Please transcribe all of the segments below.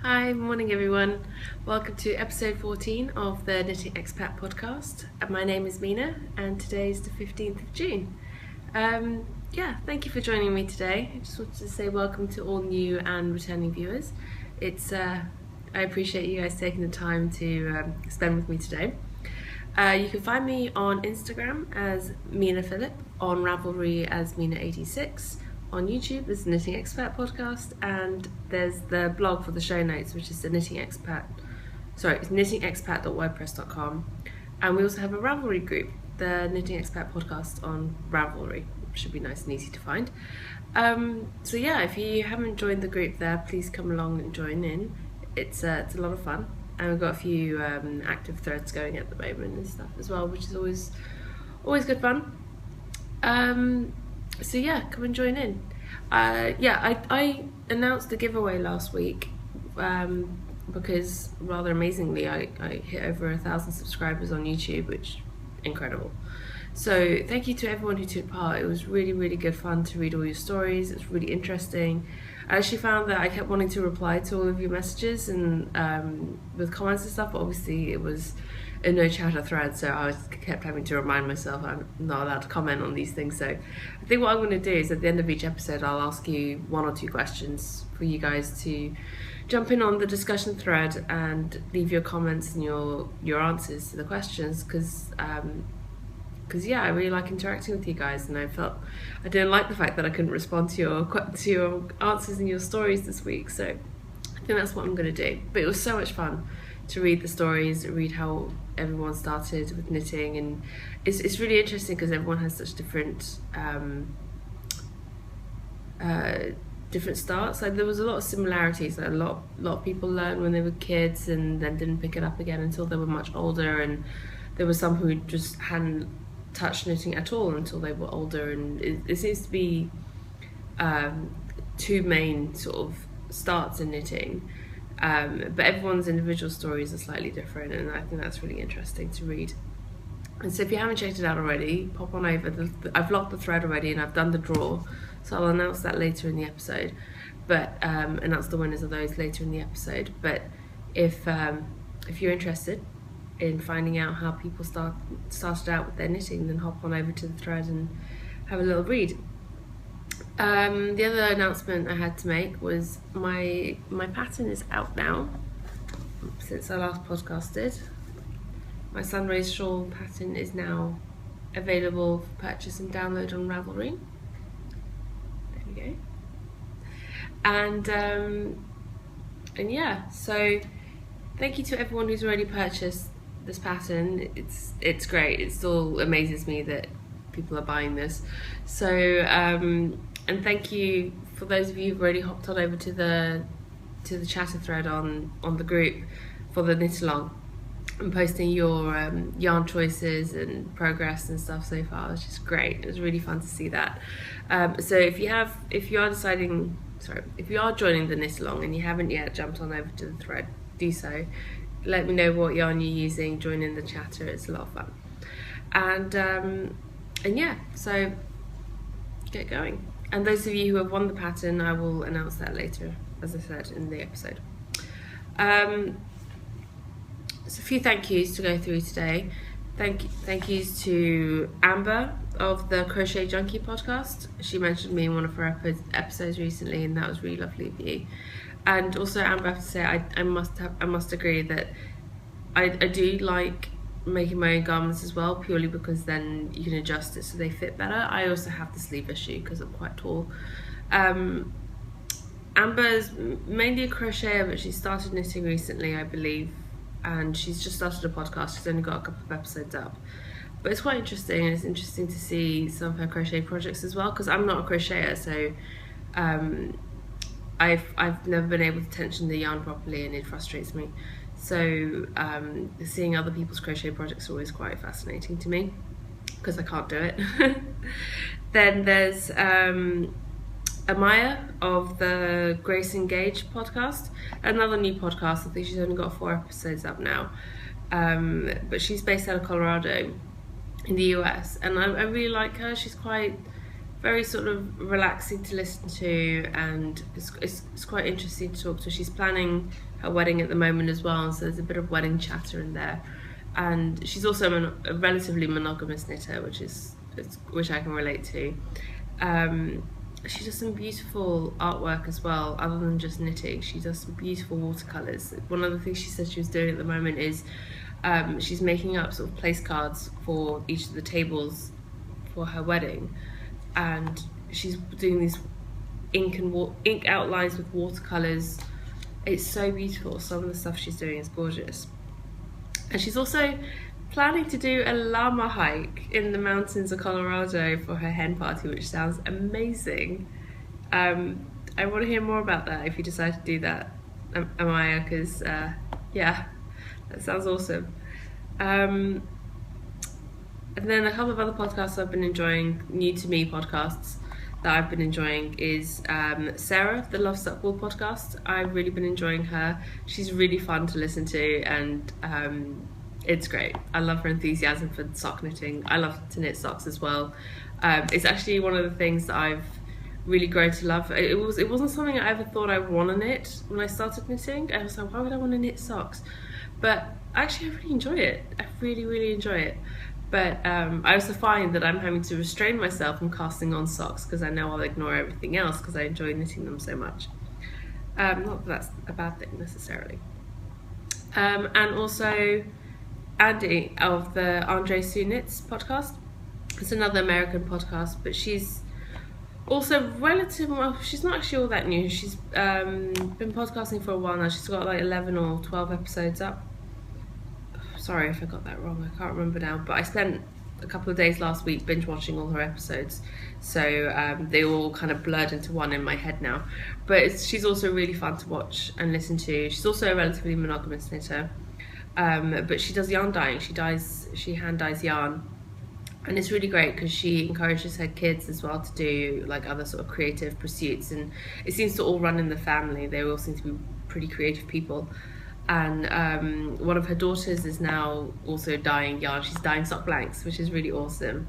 Hi, morning everyone. Welcome to episode 14 of the Knitting Expat Podcast. My name is Mina and today is the 15th of June. Thank you for joining me today. I just wanted to say welcome to all new and returning viewers. I appreciate you guys taking the time to spend with me today. You can find me on Instagram as Mina Phillip, on Ravelry as Mina86, on YouTube there's the Knitting Expat Podcast, and there's the blog for the show notes, which is the it's knittingexpat.wordpress.com. And we also have a Ravelry group, the Knitting Expat Podcast on Ravelry. Should be nice and easy to find. If you haven't joined the group there, please come along and join in. It's a lot of fun, and we've got a few active threads going at the moment and stuff as well, which is always good fun. Come and join in. I announced the giveaway last week because rather amazingly I hit over 1,000 subscribers on YouTube, which is incredible. So thank you to everyone who took part. It was really, really good fun to read all your stories. It's really interesting. I actually found that I kept wanting to reply to all of your messages and with comments and stuff, but obviously it was a no chatter thread, so I kept having to remind myself I'm not allowed to comment on these things. So I think what I'm going to do is at the end of each episode I'll ask you one or two questions for you guys to jump in on the discussion thread and leave your comments and your answers to the questions, because I really like interacting with you guys, and I didn't like the fact that I couldn't respond to your answers and your stories this week. So I think that's what I'm going to do. But it was so much fun to read the stories, read how everyone started with knitting, and it's really interesting because everyone has such different starts. Like there was a lot of similarities. Like a lot of people learned when they were kids and then didn't pick it up again until they were much older, and there were some who just hadn't touched knitting at all until they were older, and it seems to be two main sort of starts in knitting. But everyone's individual stories are slightly different, and I think that's really interesting to read. And so if you haven't checked it out already, pop on over. I've locked the thread already and I've done the draw, so I'll announce that later in the episode, but announce the winners of those later in the episode. But if you're interested in finding out how people started out with their knitting, then hop on over to the thread and have a little read. The other announcement I had to make was my pattern is out now since I last podcasted. My Sunrays shawl pattern is now available for purchase and download on Ravelry. There we go. So thank you to everyone who's already purchased this pattern. It's great. It still amazes me that people are buying this. So and thank you for those of you who've already hopped on over to the chatter thread on the group for the knit along and posting your yarn choices and progress and stuff so far. It's just great. It was really fun to see that. So if you are joining the knit along and you haven't yet jumped on over to the thread, do so. Let me know what yarn you're using. Join in the chatter. It's a lot of fun. So get going. And those of you who have won the pattern, I will announce that later, as I said, in the episode. So a few thank yous to go through today. Thank yous to Amber of the Crochet Junkie podcast. She mentioned me in one of her episodes recently, and that was really lovely of you. And also, Amber, I have to say, I must agree that I do like making my own garments as well, purely because then you can adjust it so they fit better. I also have the sleeve issue because I'm quite tall. Amber's mainly a crocheter, but she started knitting recently, I believe, and she's just started a podcast. She's only got a couple of episodes up, but it's quite interesting, and it's interesting to see some of her crochet projects as well, because I'm not a crocheter, so I've never been able to tension the yarn properly, and it frustrates me. So seeing other people's crochet projects is always quite fascinating to me, because I can't do it. Then there's Amaya of the Grace Engage podcast, another new podcast. I think she's only got 4 episodes up now, but she's based out of Colorado in the US, and I really like her. She's quite very sort of relaxing to listen to, and it's quite interesting to talk to her. She's planning her wedding at the moment as well, so there's a bit of wedding chatter in there. And she's also a relatively monogamous knitter, which I can relate to. She does some beautiful artwork as well, other than just knitting. She does some beautiful watercolours. One of the things she said she was doing at the moment is she's making up sort of place cards for each of the tables for her wedding, and she's doing these ink outlines with watercolours. It's so beautiful. Some of the stuff she's doing is gorgeous. And she's also planning to do a llama hike in the mountains of Colorado for her hen party, which sounds amazing. I want to hear more about that if you decide to do that, Amaya, because yeah, that sounds awesome. And then a couple of other podcasts I've been enjoying, new to me podcasts that I've been enjoying, is Sarah, the Love Suckball podcast. I've really been enjoying her. She's really fun to listen to, and it's great. I love her enthusiasm for sock knitting. I love to knit socks as well. It's actually one of the things that I've really grown to love. It wasn't something I ever thought I would want to knit when I started knitting. I was like, why would I want to knit socks? But actually I really enjoy it. I really enjoy it. But I also find that I'm having to restrain myself from casting on socks, because I know I'll ignore everything else because I enjoy knitting them so much. Not that that's a bad thing necessarily. And also Andy of the Andre Sue Knits podcast. It's another American podcast, but she's also she's not actually all that new. She's been podcasting for a while now. She's got like 11 or 12 episodes up. Sorry if I got that wrong, I can't remember now, but I spent a couple of days last week binge watching all her episodes, so they all kind of blurred into one in my head now. But she's also really fun to watch and listen to. She's also a relatively monogamous knitter, but she does yarn dyeing. She hand dyes yarn, and it's really great because she encourages her kids as well to do like other sort of creative pursuits, and it seems to all run in the family. They all seem to be pretty creative people. And one of her daughters is now also dyeing yarn. She's dyeing sock blanks, which is really awesome,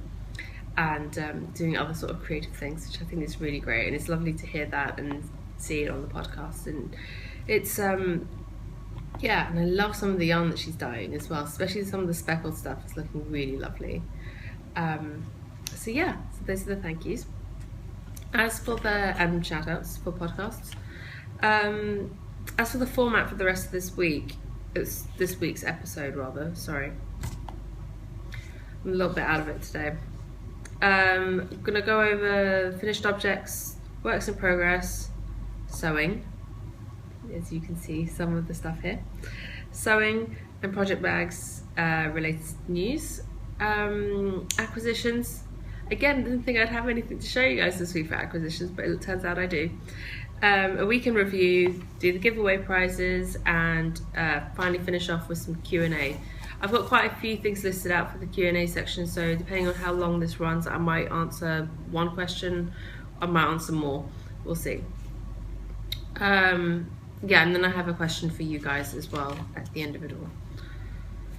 and doing other sort of creative things, which I think is really great. And it's lovely to hear that and see it on the podcast. And it's yeah, and I love some of the yarn that she's dyeing as well, especially some of the speckled stuff is looking really lovely. So yeah, so those are the thank yous. As for the shout outs for podcasts, as for the format for the rest of this week, it's this week's episode rather, sorry. I'm a little bit out of it today. I'm going to go over finished objects, works in progress, sewing, as you can see some of the stuff here, sewing and project bags related news, acquisitions. Again, didn't think I'd have anything to show you guys this week for acquisitions, but it turns out I do. A week in review, do the giveaway prizes, and finally finish off with some Q&A. I've got quite a few things listed out for the Q&A section, so depending on how long this runs, I might answer one question, I might answer more, we'll see. Yeah, and then I have a question for you guys as well at the end of it all.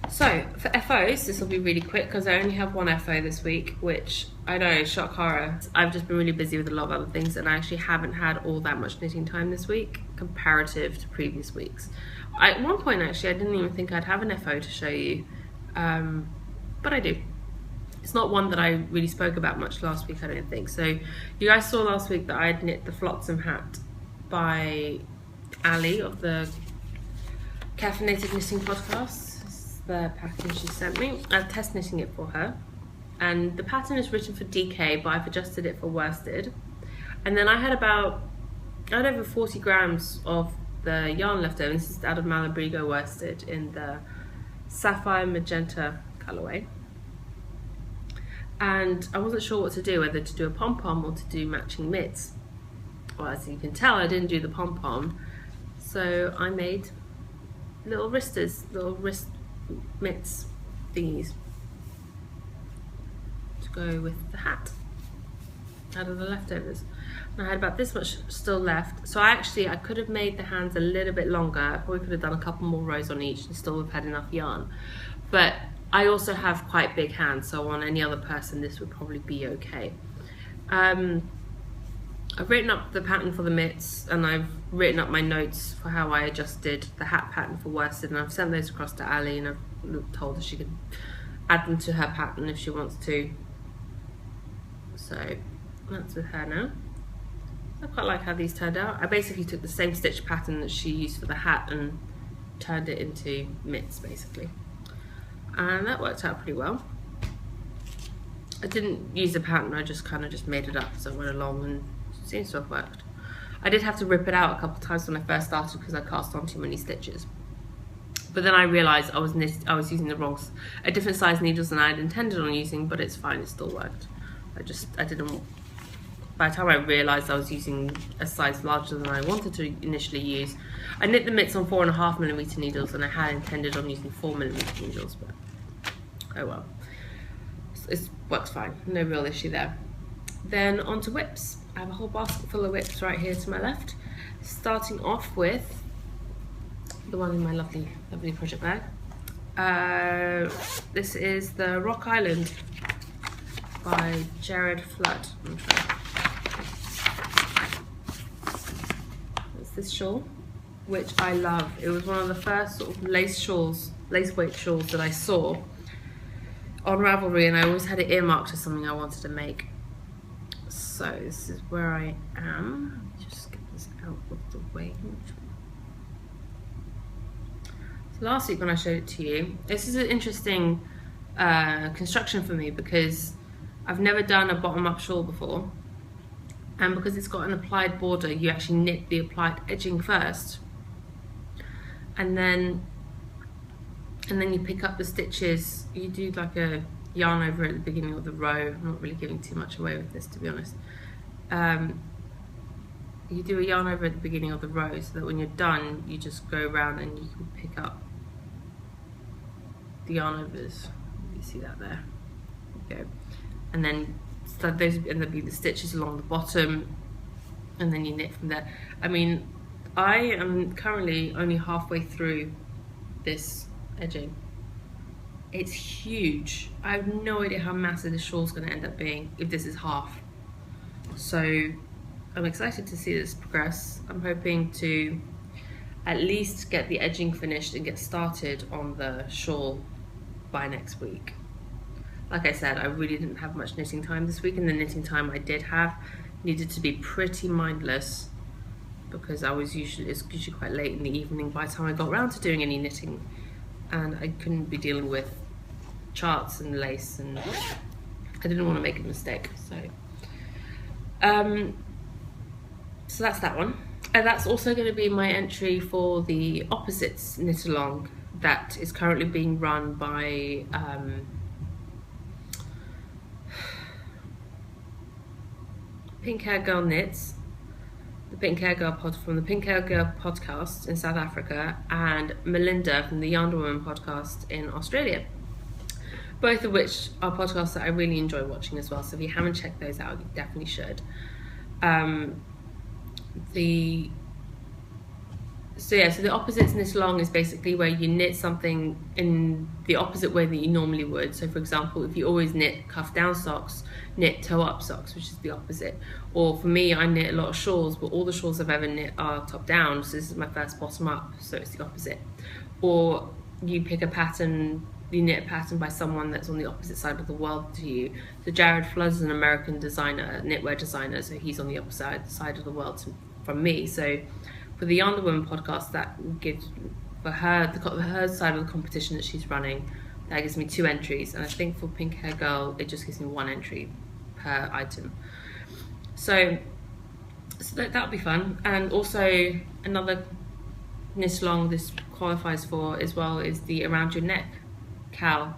So, for FOs, this will be really quick because I only have one FO this week, which I know, shock horror. I've just been really busy with a lot of other things, and I actually haven't had all that much knitting time this week comparative to previous weeks. At one point, actually, I didn't even think I'd have an FO to show you, but I do. It's not one that I really spoke about much last week, I don't think. So, you guys saw last week that I'd knit the Flotsam hat by Ali of the Caffeinated Knitting Podcast. The pattern she sent me. I'm test knitting it for her, and the pattern is written for DK, but I've adjusted it for worsted. And then I had over 40 grams of the yarn left over. This is out of Malabrigo worsted in the sapphire magenta colorway, and I wasn't sure what to do, whether to do a pom-pom or to do matching mitts. Well, as you can tell, I didn't do the pom-pom, so I made little wrist mitts thingies to go with the hat out of the leftovers. And I had about this much still left, so I could have made the hands a little bit longer. I probably could have done a couple more rows on each and still have had enough yarn, but I also have quite big hands, so on any other person this would probably be okay. I've written up the pattern for the mitts, and I've written up my notes for how I adjusted the hat pattern for worsted, and I've sent those across to Ali, and I've told her she could add them to her pattern if she wants to. So that's with her now. I quite like how these turned out. I basically took the same stitch pattern that she used for the hat and turned it into mitts basically, and that worked out pretty well. I didn't use the pattern, I just kind of just made it up as I went along, and it seems to have worked. I did have to rip it out a couple of times when I first started because I cast on too many stitches, but then I realised I was using a different size needles than I had intended on using, but it's fine, it still worked. I didn't, by the time I realised I was using a size larger than I wanted to initially use, I knit the mitts on 4.5mm needles, and I had intended on using 4mm needles, but oh well. It works fine, no real issue there. Then on to whips. I have a whole basket full of whips right here to my left, starting off with the one in my lovely project bag. This is the Rock Island by Jared Flood. It's this shawl, which I love. It was one of the first sort of lace weight shawls that I saw on Ravelry, and I always had it earmarked as something I wanted to make. So this is where I am. Just get this out of the way. So last week when I showed it to you, this is an interesting construction for me because I've never done a bottom-up shawl before, and because it's got an applied border, you actually knit the applied edging first, and then you pick up the stitches. You do like a yarn over at the beginning of the row. I'm not really giving too much away with this, to be honest. You do a yarn over at the beginning of the row so that when you're done, you just go around and you can pick up the yarn overs. You see that there? Okay. And then so those end up being the stitches along the bottom, and then you knit from there. I mean, I am currently only halfway through this edging. It's huge. I have no idea how massive this shawl's going to end up being if this is half. So I'm excited to see this progress. I'm hoping to at least get the edging finished and get started on the shawl by next week. Like I said, I really didn't have much knitting time this week, and the knitting time I did have needed to be pretty mindless because it's usually quite late in the evening by the time I got around to doing any knitting, and I couldn't be dealing with charts and lace, and I didn't want to make a mistake. So that's that one. And that's also going to be my entry for the opposites knit along that is currently being run by Pink Hair Girl Knits, the Pink Hair Girl from the Pink Hair Girl podcast in South Africa, and Melinda from the Yarn Woman podcast in Australia. Both of which are podcasts that I really enjoy watching as well. So if you haven't checked those out, you definitely should. So the opposites knit along is basically where you knit something in the opposite way that you normally would. So for example, if you always knit cuff down socks, knit toe up socks, which is the opposite. Or for me, I knit a lot of shawls, but all the shawls I've ever knit are top down, so this is my first bottom up, so it's the opposite. Or you pick a pattern, you knit a pattern by someone that's on the opposite side of the world to you. So Jared Flood is an American designer, knitwear designer, so he's on the opposite side of the world from me. So for the Yarn Woman podcast, that gives for her side of the competition that she's running, that gives me 2 entries, and I think for Pink Hair Girl it just gives me 1 entry per item. So that'll be fun. And also another knit along this qualifies for as well is the Around Your Neck Cal,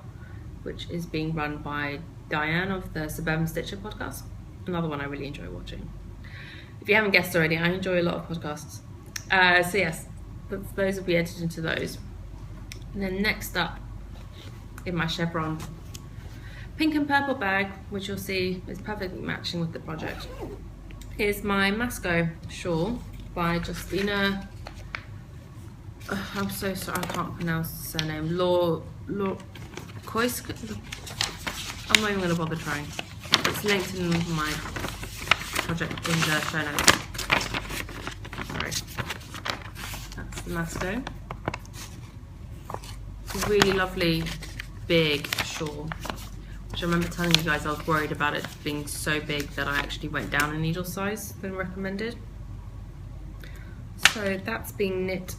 which is being run by Diane of the Suburban Stitcher podcast. Another one I really enjoy watching. If you haven't guessed already, I enjoy a lot of podcasts. So yes, those will be entered into those. And then next up in my chevron pink and purple bag, which you'll see is perfectly matching with the project, is my Masco shawl by Justina. I'm so sorry, I can't pronounce the surname. Koisk. I'm not even going to bother trying. It's linked in my project in the show notes. Sorry. That's the Masco. It's a really lovely big shawl, which I remember telling you guys I was worried about it being so big that I actually went down a needle size than recommended. So that's being knit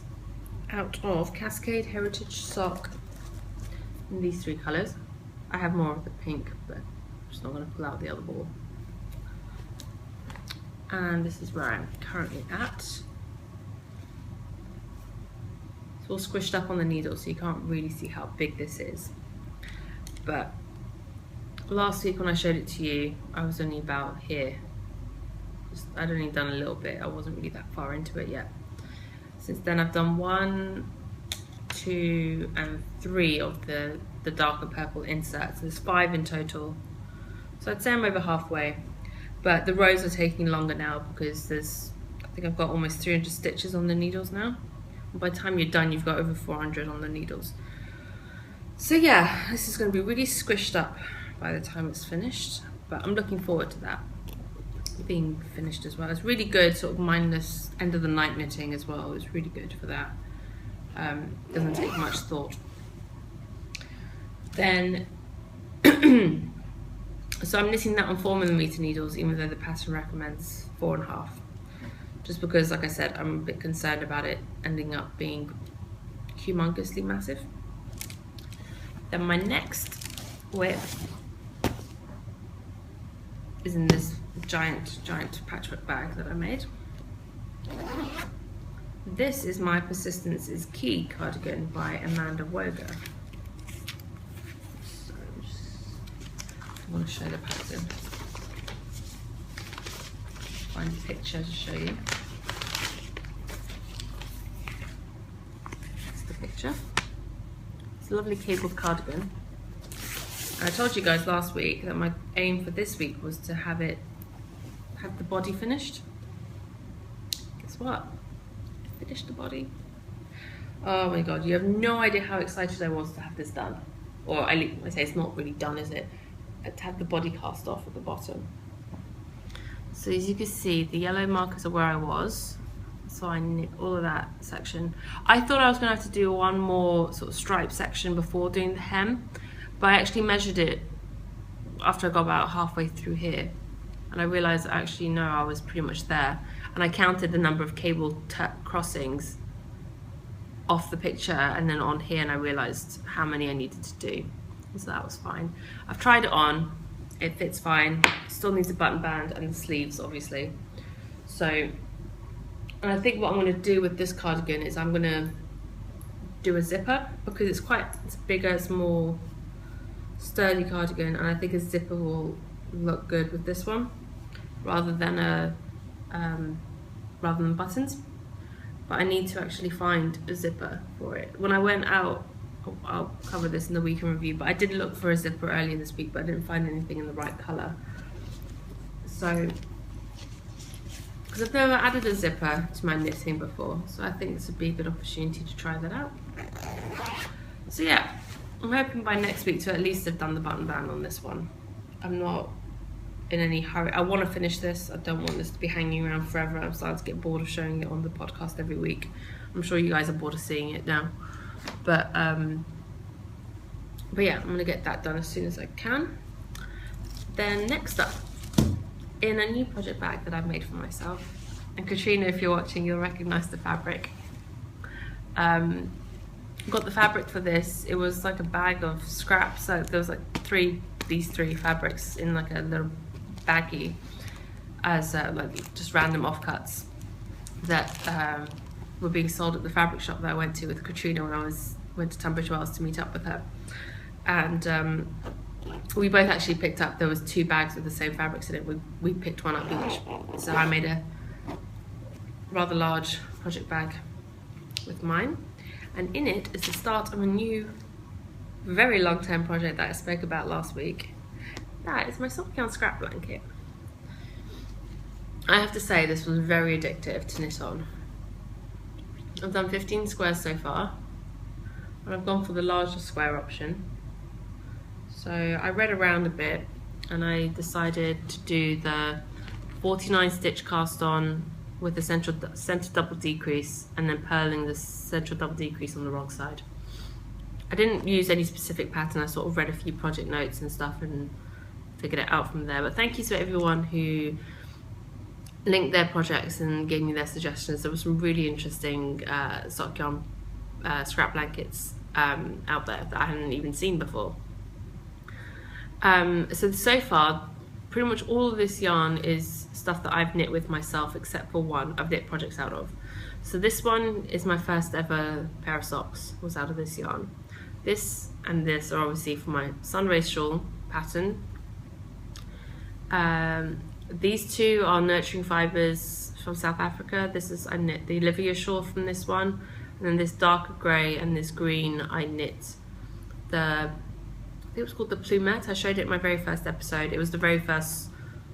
out of Cascade Heritage Sock in these 3 colours. I have more of the pink, but I'm just not going to pull out the other ball. And this is where I'm currently at. It's all squished up on the needle, so you can't really see how big this is. But last week when I showed it to you, I was only about here. I'd only done a little bit. I wasn't really that far into it yet. Since then I've done 1, 2 and 3 of the darker purple inserts. There's 5 in total. So I'd say I'm over halfway. But the rows are taking longer now because I think I've got almost 300 stitches on the needles now. And by the time you're done, you've got over 400 on the needles. So yeah, this is going to be really squished up by the time it's finished. But I'm looking forward to that being finished as well. It's really good, sort of mindless end of the night knitting as well. It's really good for that. Doesn't take much thought. Then so I'm knitting that on 4mm needles, even though the pattern recommends 4.5, just because, like I said, I'm a bit concerned about it ending up being humongously massive. Then my next whip is in this giant patchwork bag that I made. This is my Persistence is Key cardigan by Amanda Woger. So I want to show the pattern. Find a picture to show you. That's the picture. It's a lovely cabled cardigan. I told you guys last week that my aim for this week was to have the body finished. Guess what? I finished the body. Oh my god, you have no idea how excited I was to have this done. Or I say it's not really done, is it? To have the body cast off at the bottom. So as you can see, the yellow markers are where I was. So I knit all of that section. I thought I was going to have to do one more sort of stripe section before doing the hem. But I actually measured it after I got about halfway through here, and I realized actually no, I was pretty much there. And I counted the number of cable crossings off the picture and then on here, and I realized how many I needed to do. So that was fine. I've tried it on, it fits fine. Still needs a button band and the sleeves, obviously. So, and I think what I'm going to do with this cardigan is I'm going to do a zipper, because it's bigger, it's more sturdy cardigan, and I think a zipper will look good with this one rather than buttons. But I need to actually find a zipper for it. When I went out, I'll cover this in the week in review, but I did look for a zipper earlier this week, but I didn't find anything in the right colour. So, because I've never added a zipper to my knitting before, so I think this would be a good opportunity to try that out. So yeah, I'm hoping by next week to at least have done the button band on this one. I'm not in any hurry. I want to finish this. I don't want this to be hanging around forever. I'm starting to get bored of showing it on the podcast every week. I'm sure you guys are bored of seeing it now. But yeah, I'm going to get that done as soon as I can. Then next up, in a new project bag that I've made for myself, and Katrina, if you're watching, you'll recognise the fabric. Got the fabric for this. It was like a bag of scraps. So there was like these three fabrics in like a little baggie as like just random offcuts that were being sold at the fabric shop that I went to with Katrina when I went to Tunbridge Wells to meet up with her. And we both actually picked up, there was 2 bags with the same fabrics in it. We picked one up each. So I made a rather large project bag with mine. And in it is the start of a new, very long-term project that I spoke about last week. That is my soft yarn scrap blanket. I have to say this was very addictive to knit on. I've done 15 squares so far, and I've gone for the larger square option. So I read around a bit and I decided to do the 49 stitch cast on with the center double decrease, and then purling the central double decrease on the wrong side. I didn't use any specific pattern. I sort of read a few project notes and stuff and figured it out from there. But thank you to everyone who linked their projects and gave me their suggestions. There were some really interesting sock yarn scrap blankets out there that I hadn't even seen before. So far, pretty much all of this yarn is stuff that I've knit with myself, except for one I've knit projects out of. So this one is my first ever pair of socks, was out of this yarn. This and this are obviously for my sunray shawl pattern. These two are nurturing fibres from South Africa. I knit the Olivia shawl from this one, and then this darker grey and this green I knit I think it was called the Plumette. I showed it in my very first episode. It was the very first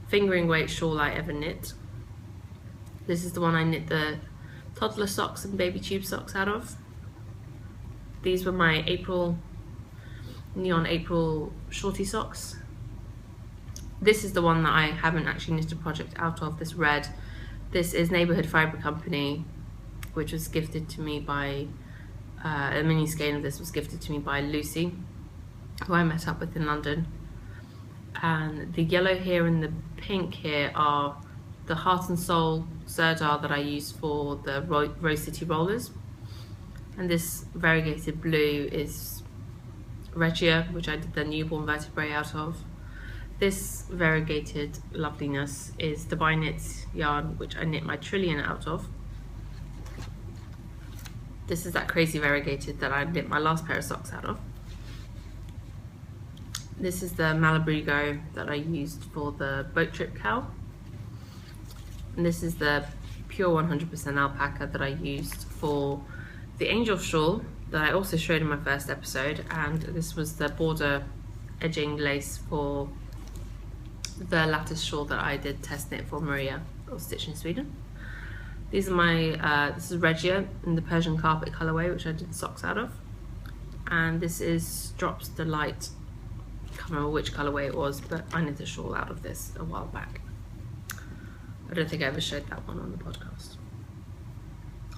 fingering weight shawl I ever knit. This is the one I knit the toddler socks and baby tube socks out of. These were my neon April shorty socks. This is the one that I haven't actually knit a project out of, this red. This is Neighbourhood Fibre Company, which was gifted to me by, a mini skein of this was gifted to me by Lucy, who I met up with in London. And the yellow here and the pink here are the Heart and Soul Serdar that I use for the Rose City rollers. And this variegated blue is Regia, which I did the newborn vertebrae out of. This variegated loveliness is the By Knit yarn, which I knit my Trillion out of. This is that crazy variegated that I knit my last pair of socks out of. This is the Malabrigo that I used for the boat trip cowl. And this is the pure 100% alpaca that I used for the angel shawl that I also showed in my first episode. And this was the border edging lace for the lattice shawl that I did test knit for Maria, or Stitch in Sweden. These are my, this is Regia in the Persian carpet colourway, which I did the socks out of. And this is Drops Delight. I can't remember which colourway it was, but I knit a shawl out of this a while back. I don't think I ever showed that one on the podcast.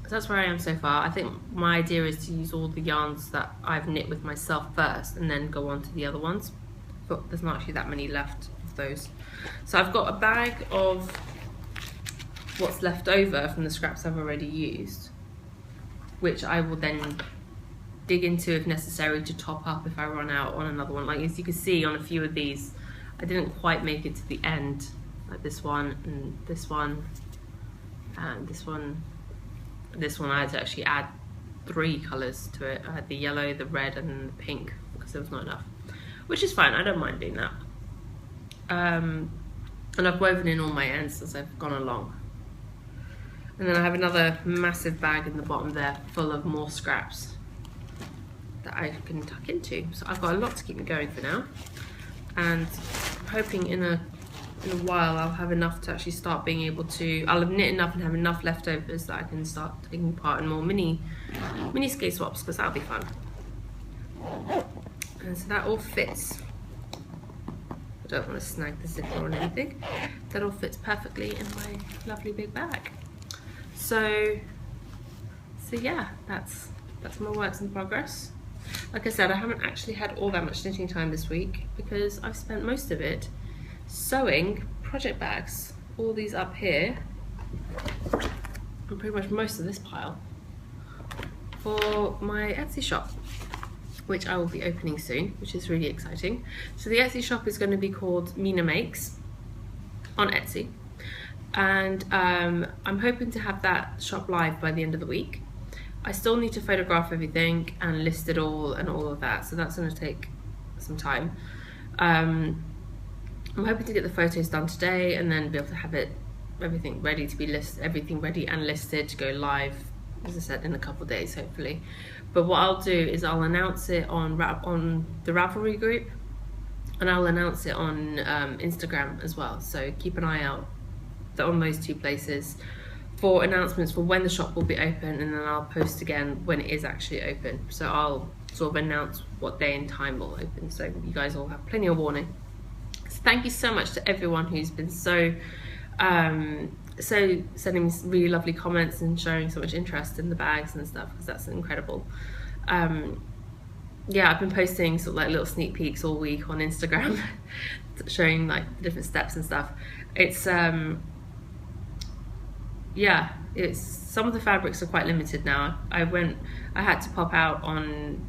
So that's where I am so far. I think my idea is to use all the yarns that I've knit with myself first and then go on to the other ones. But there's not actually that many left of those. So I've got a bag of what's left over from the scraps I've already used, which I will then dig into if necessary to top up if I run out on another one. Like, as you can see on a few of these, I didn't quite make it to the end, like this one and this one and this one. This one I had to actually add 3 colours to it. I had the yellow, the red and the pink because there was not enough, which is fine. I don't mind doing that. And I've woven in all my ends as I've gone along. And then I have another massive bag in the bottom there full of more scraps that I can tuck into. So I've got a lot to keep me going for now. And I'm hoping in a while I'll have enough to actually start being able to, I'll have knit enough and have enough leftovers that I can start taking part in more mini skate swaps, because that'll be fun. And so that all fits. I don't want to snag the zipper or anything. That all fits perfectly in my lovely big bag. So yeah, that's my works in progress. Like I said, I haven't actually had all that much knitting time this week because I've spent most of it sewing project bags, all these up here, and pretty much most of this pile, for my Etsy shop, which I will be opening soon, which is really exciting. So the Etsy shop is going to be called Mina Makes on Etsy, and I'm hoping to have that shop live by the end of the week. I still need to photograph everything and list it all and all of that, so that's going to take some time. I'm hoping to get the photos done today and then be able to have everything ready to be everything ready and listed to go live, as I said, in a couple of days hopefully. But what I'll do is I'll announce it on the Ravelry group, and I'll announce it on Instagram as well. So keep an eye out on those 2 places for announcements for when the shop will be open, and then I'll post again when it is actually open. So I'll sort of announce what day and time will open, so you guys all have plenty of warning. So thank you so much to everyone who's been so So sending me really lovely comments and showing so much interest in the bags and stuff, because that's incredible. Yeah, I've been posting sort of like little sneak peeks all week on Instagram showing like the different steps and stuff. It's yeah, it's some of the fabrics are quite limited now. I had to pop out on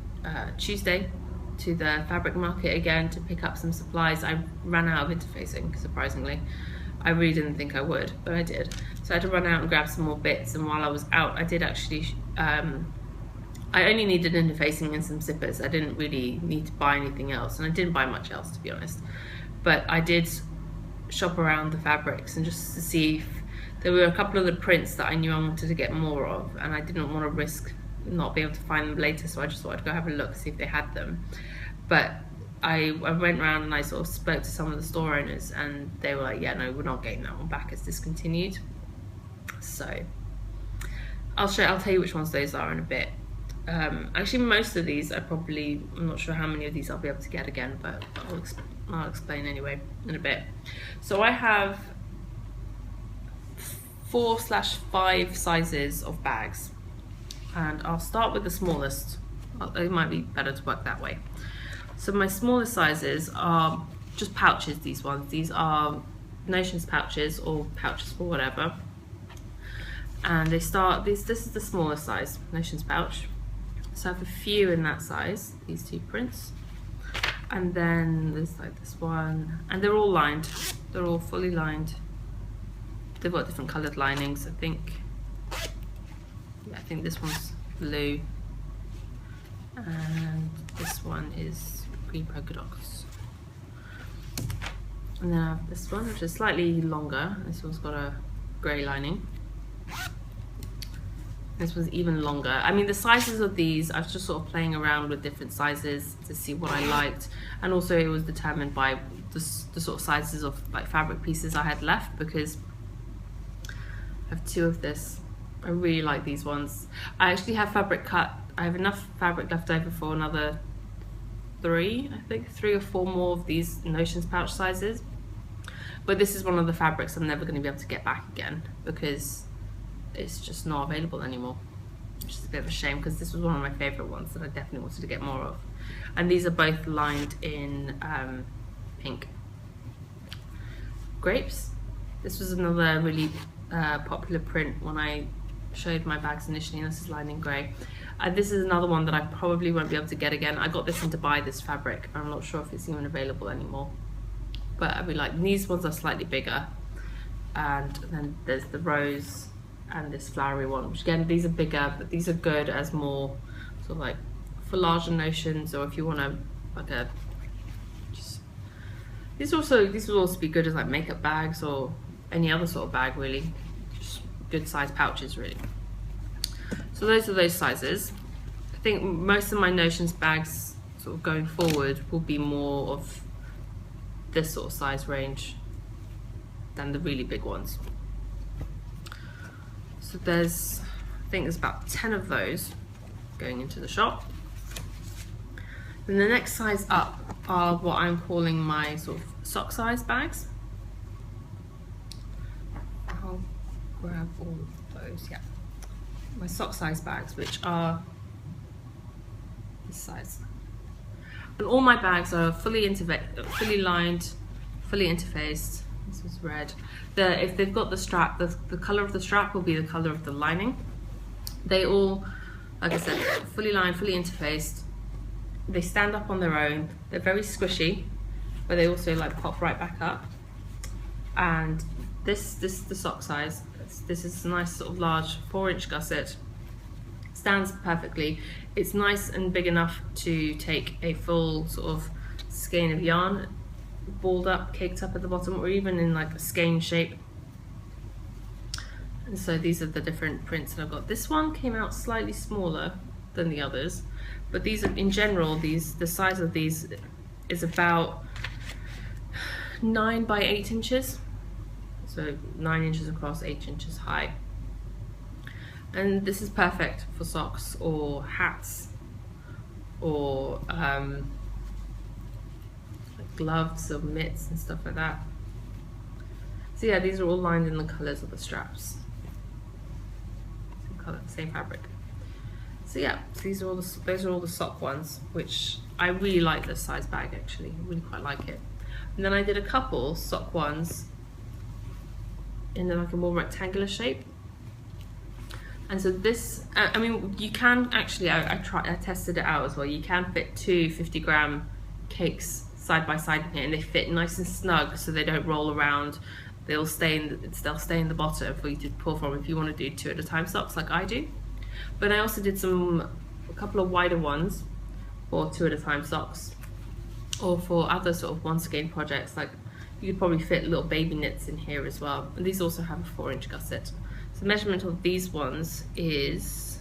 Tuesday to the fabric market again to pick up some supplies. I ran out of interfacing, surprisingly. I really didn't think I would, but I did. So I had to run out and grab some more bits, and while I was out I did actually I only needed interfacing and some zippers. I didn't really need to buy anything else, and I didn't buy much else, to be honest. But I did shop around the fabrics and just to see if there were a couple of the prints that I knew I wanted to get more of, and I didn't want to risk not being able to find them later, so I just thought I'd go have a look, see if they had them. But I went around and I sort of spoke to some of the store owners, and they were like, yeah, no, we're not getting that one back, it's discontinued. So I'll tell you which ones those are in a bit. Actually, most of these I'm not sure how many of these I'll be able to get again, but I'll explain anyway in a bit. So I have 4/5 sizes of bags, and I'll start with the smallest. It might be better to work that way. So my smallest sizes are just pouches. These are Notions pouches, or pouches for whatever, and they start this is the smallest size Notions pouch. So I have a few in that size, these two prints, and then there's like this one, and they're all lined, they're all fully lined. They've got different coloured linings. I think this one's blue, and this one is green polka dots. And then I have this one, which is slightly longer. This one's got a grey lining. This one's even longer. I mean, the sizes of these, I was just sort of playing around with different sizes to see what I liked, and also it was determined by the sort of sizes of like fabric pieces I had left, because I have two of this. I really like these ones. I actually have fabric cut. I have enough fabric left over for another 3 or 4 more of these Notions pouch sizes. But this is one of the fabrics I'm never going to be able to get back again, because it's just not available anymore, which is a bit of a shame, because this was one of my favorite ones that I definitely wanted to get more of. And these are both lined in pink. Grapes. This was another really popular print when I showed my bags initially, and this is lined in grey. This is another one that I probably won't be able to get again. I got this in to buy this fabric. I'm not sure if it's even available anymore, but I really like these ones. Are slightly bigger, and then there's the rose and this flowery one, which again, these are bigger, but these are good as more sort of like for larger Notions, or if you want to like these will also be good as like makeup bags or any other sort of bag, really. Just good size pouches, really. So those are those sizes. I think most of my Notions bags sort of going forward will be more of this sort of size range than the really big ones. So I think there's about 10 of those going into the shop. Then the next size up are what I'm calling my sort of sock size bags. I'll grab all of those, yeah. My sock size bags, which are this size. And all my bags are fully lined, fully interfaced. This is red. If they've got the strap, the colour of the strap will be the colour of the lining. They all, like I said, fully lined, fully interfaced. They stand up on their own. They're very squishy, but they also like pop right back up. And this is the sock size. This is a nice sort of large 4-inch gusset. Stands perfectly. It's nice and big enough to take a full sort of skein of yarn, balled up, caked up at the bottom, or even in like a skein shape. And so these are the different prints that I've got. This one came out slightly smaller than the others, but these are, in general, the size of these is about 9 by 8 inches. So 9 inches across, 8 inches high. And this is perfect for socks or hats or like gloves or mitts and stuff like that. So yeah, these are all lined in the colours of the straps. Same colour, same fabric. So yeah, those are all the sock ones, which I really like this size bag actually. I really quite like it. And then I did a couple sock ones in like a more rectangular shape. And so this, I mean, you can actually, I tested it out as well. You can fit 2 50-gram cakes side by side in here, and they fit nice and snug, so they don't roll around. They'll stay in the bottom for you to pull from if you want to do 2 at a time socks like I do. But I also did a couple of wider ones for 2 at a time socks, or for other sort of once again projects. Like you could probably fit little baby knits in here as well. And these also have a 4-inch gusset. So the measurement of these ones is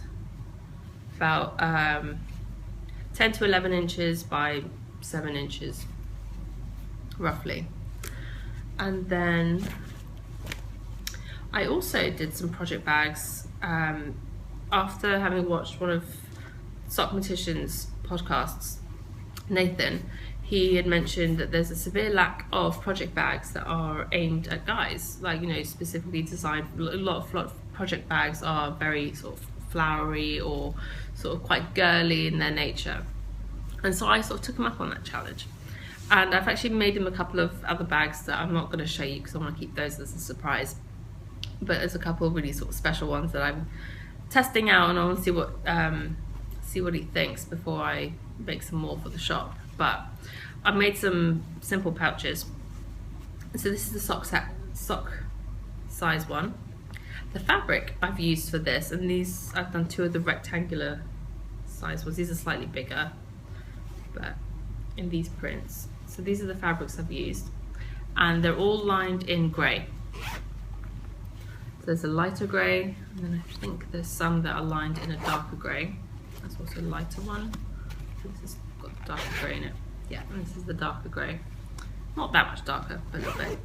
about 10 to 11 inches by 7 inches, roughly. And then I also did some project bags after having watched one of Sock Matician's podcasts. Nathan, he had mentioned that there's a severe lack of project bags that are aimed at guys, like, you know, specifically designed. A lot of project bags are very sort of flowery or sort of quite girly in their nature. And so I sort of took him up on that challenge. And I've actually made him a couple of other bags that I'm not going to show you because I want to keep those as a surprise. But there's a couple of really sort of special ones that I'm testing out, and I want to see what he thinks before I make some more for the shop. But I've made some simple pouches. So this is the sock size one. The fabric I've used for this, and these I've done 2 of the rectangular size ones. These are slightly bigger, but in these prints. So these are the fabrics I've used, and they're all lined in grey. So there's a lighter grey, and then I think there's some that are lined in a darker grey. That's also a lighter one. This has got the darker grey in it. Yeah, and this is the darker grey. Not that much darker, but a little bit.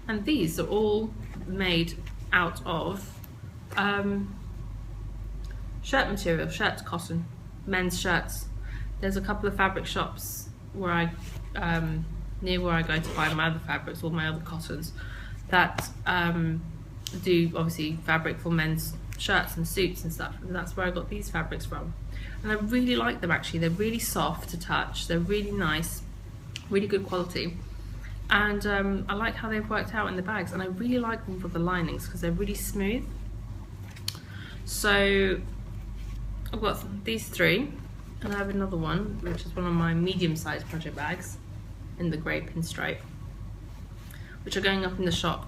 And these are all made out of shirt material, shirt cotton, men's shirts. There's a couple of fabric shops where near where I go to buy my other fabrics, all my other cottons, that do obviously fabric for men's shirts and suits and stuff, and that's where I got these fabrics from. And I really like them actually. They're really soft to touch, they're really nice, really good quality, and I like how they've worked out in the bags, and I really like them for the linings because they're really smooth. So I've got these 3, and I have another one which is one of my medium-sized project bags in the grey pinstripe, which are going up in the shop.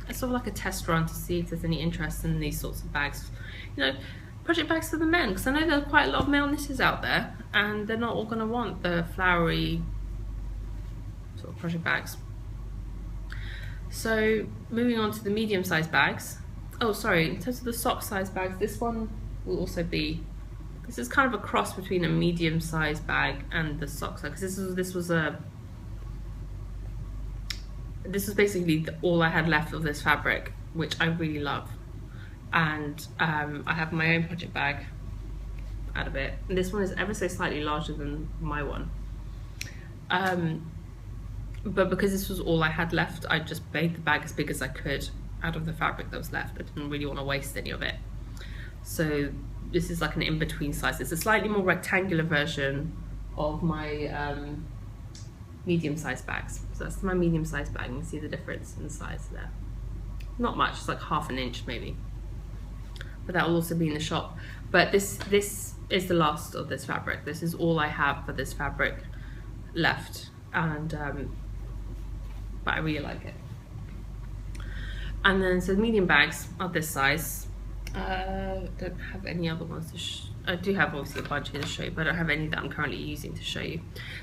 It's sort of like a test run to see if there's any interest in these sorts of bags. You know, project bags for the men, because I know there are quite a lot of male knitters out there, and they're not all going to want the flowery sort of project bags. So moving on to the medium-sized bags. Oh, sorry, in terms of the sock-sized bags, this one will also be, this is kind of a cross between a medium-sized bag and the sock size, because this was basically all I had left of this fabric, which I really love. And I have my own project bag out of it. And this one is ever so slightly larger than my one. But because this was all I had left, I just made the bag as big as I could out of the fabric that was left. I didn't really want to waste any of it. So this is like an in-between size. It's a slightly more rectangular version of my medium-sized bags. So that's my medium-sized bag. You can see the difference in the size there. Not much, it's like ½ an inch maybe. But that will also be in the shop. But this is the last of this fabric. This is all I have for this fabric left, and but I really like it. And then so the medium bags are this size. Don't have any other ones to I do have obviously a bunch here to show you, but I don't have any that I'm currently using to show you.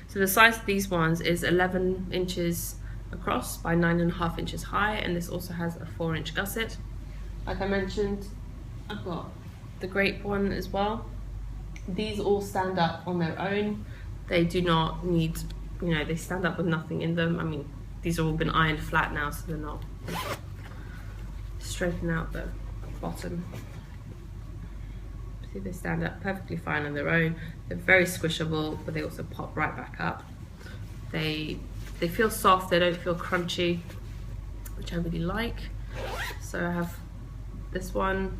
So the size of these ones is 11 inches across by 9.5 inches high, and this also has a 4-inch gusset. Like I mentioned, I've got the grape one as well. These all stand up on their own. They do not need, you know, they stand up with nothing in them. I mean, these have all been ironed flat now, so they're not straighten out the bottom. See, they stand up perfectly fine on their own. They're very squishable, but they also pop right back up. They feel soft, they don't feel crunchy. which I really like. So I have this one,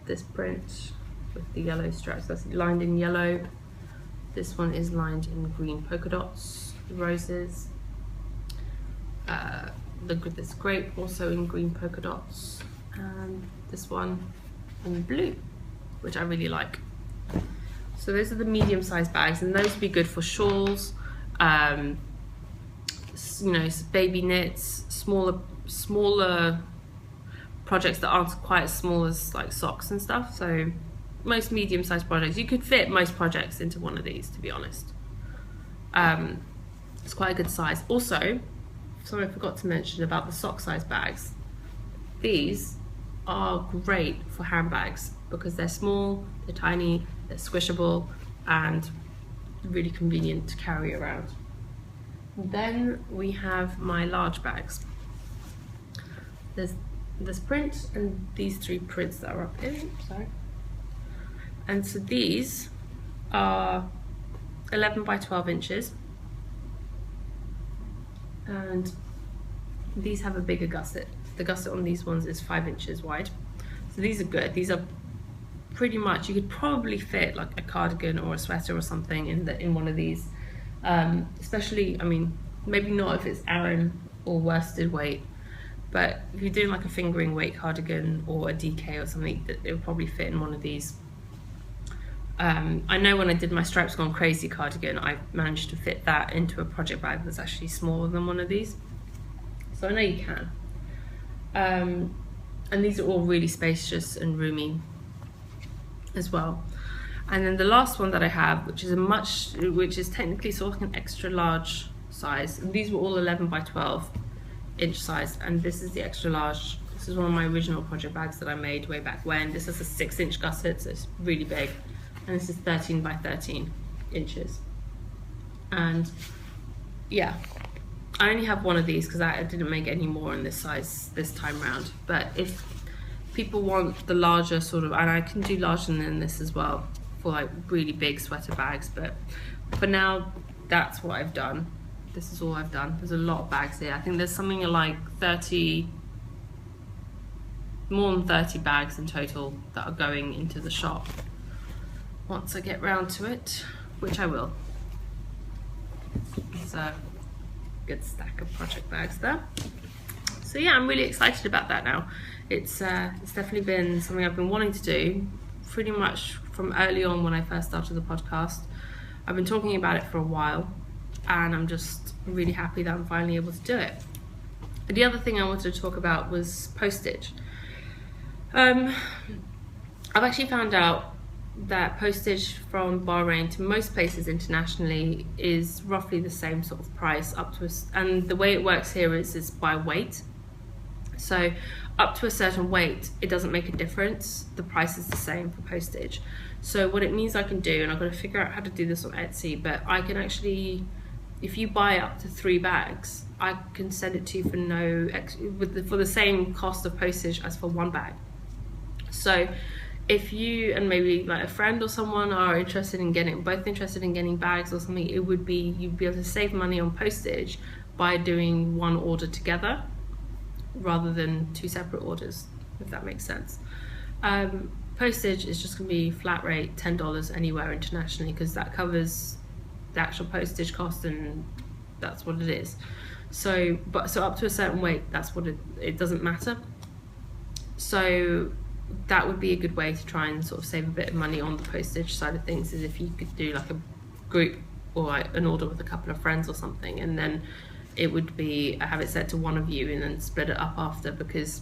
this print with the yellow stripes, that's lined in yellow. This one is lined in green polka dots, roses. Look at this grape, also in green polka dots. And this one in blue, which I really like. So those are the medium-sized bags, and those would be good for shawls, you know, baby knits, smaller projects that aren't quite as small as like socks and stuff. So most medium-sized projects, you could fit most projects into one of these, to be honest. It's quite a good size. Also, something I forgot to mention about the sock size bags. These are great for handbags because they're small, they're tiny, they're squishable, and really convenient to carry around. Then we have my large bags. There's this print and these 3 prints that are up here. Sorry. And so these are 11 by 12 inches. And these have a bigger gusset. The gusset on these ones is 5 inches wide. So these are good. These are pretty much, you could probably fit like a cardigan or a sweater or something in one of these. Especially, I mean, maybe not if it's Aran or worsted weight, but if you're doing like a fingering weight cardigan or a DK or something, it would probably fit in one of these. I know when I did my Stripes Gone Crazy cardigan, I managed to fit that into a project bag that's actually smaller than one of these. So I know you can. And these are all really spacious and roomy as well. And then the last one that I have, which is technically sort of an extra large size. And these were all 11 by 12 inch size, and this is the extra large. This is one of my original project bags that I made way back when. This is a 6-inch gusset, so it's really big. And this is 13 by 13 inches. And yeah, I only have one of these because I didn't make any more in this size this time round. But if people want the larger sort of, and I can do larger than this as well for like really big sweater bags, but for now that's what I've done. This is all I've done. There's a lot of bags here. I think there's something like more than 30 bags in total that are going into the shop once I get round to it, which I will. There's a good stack of project bags there. So yeah, I'm really excited about that now. It's definitely been something I've been wanting to do pretty much from early on when I first started the podcast. I've been talking about it for a while, and I'm just really happy that I'm finally able to do it. The other thing I wanted to talk about was postage. I've actually found out that postage from Bahrain to most places internationally is roughly the same sort of price up to and the way it works here is by weight. So up to a certain weight, it doesn't make a difference. The price is the same for postage. So what it means I can do, and I've got to figure out how to do this on Etsy, but I can actually, if you buy up to 3 bags, I can send it to you for for the same cost of postage as for 1 bag. So if you and maybe like a friend or someone are both interested in getting bags or something, you'd be able to save money on postage by doing 1 order together rather than 2 separate orders, if that makes sense. Postage is just going to be flat rate $10 anywhere internationally, because that covers the actual postage cost, and that's what it is. So up to a certain weight, that's what it doesn't matter. So that would be a good way to try and sort of save a bit of money on the postage side of things, is if you could do like a group or like an order with a couple of friends or something, and then it would be have it sent to one of you and then split it up after, because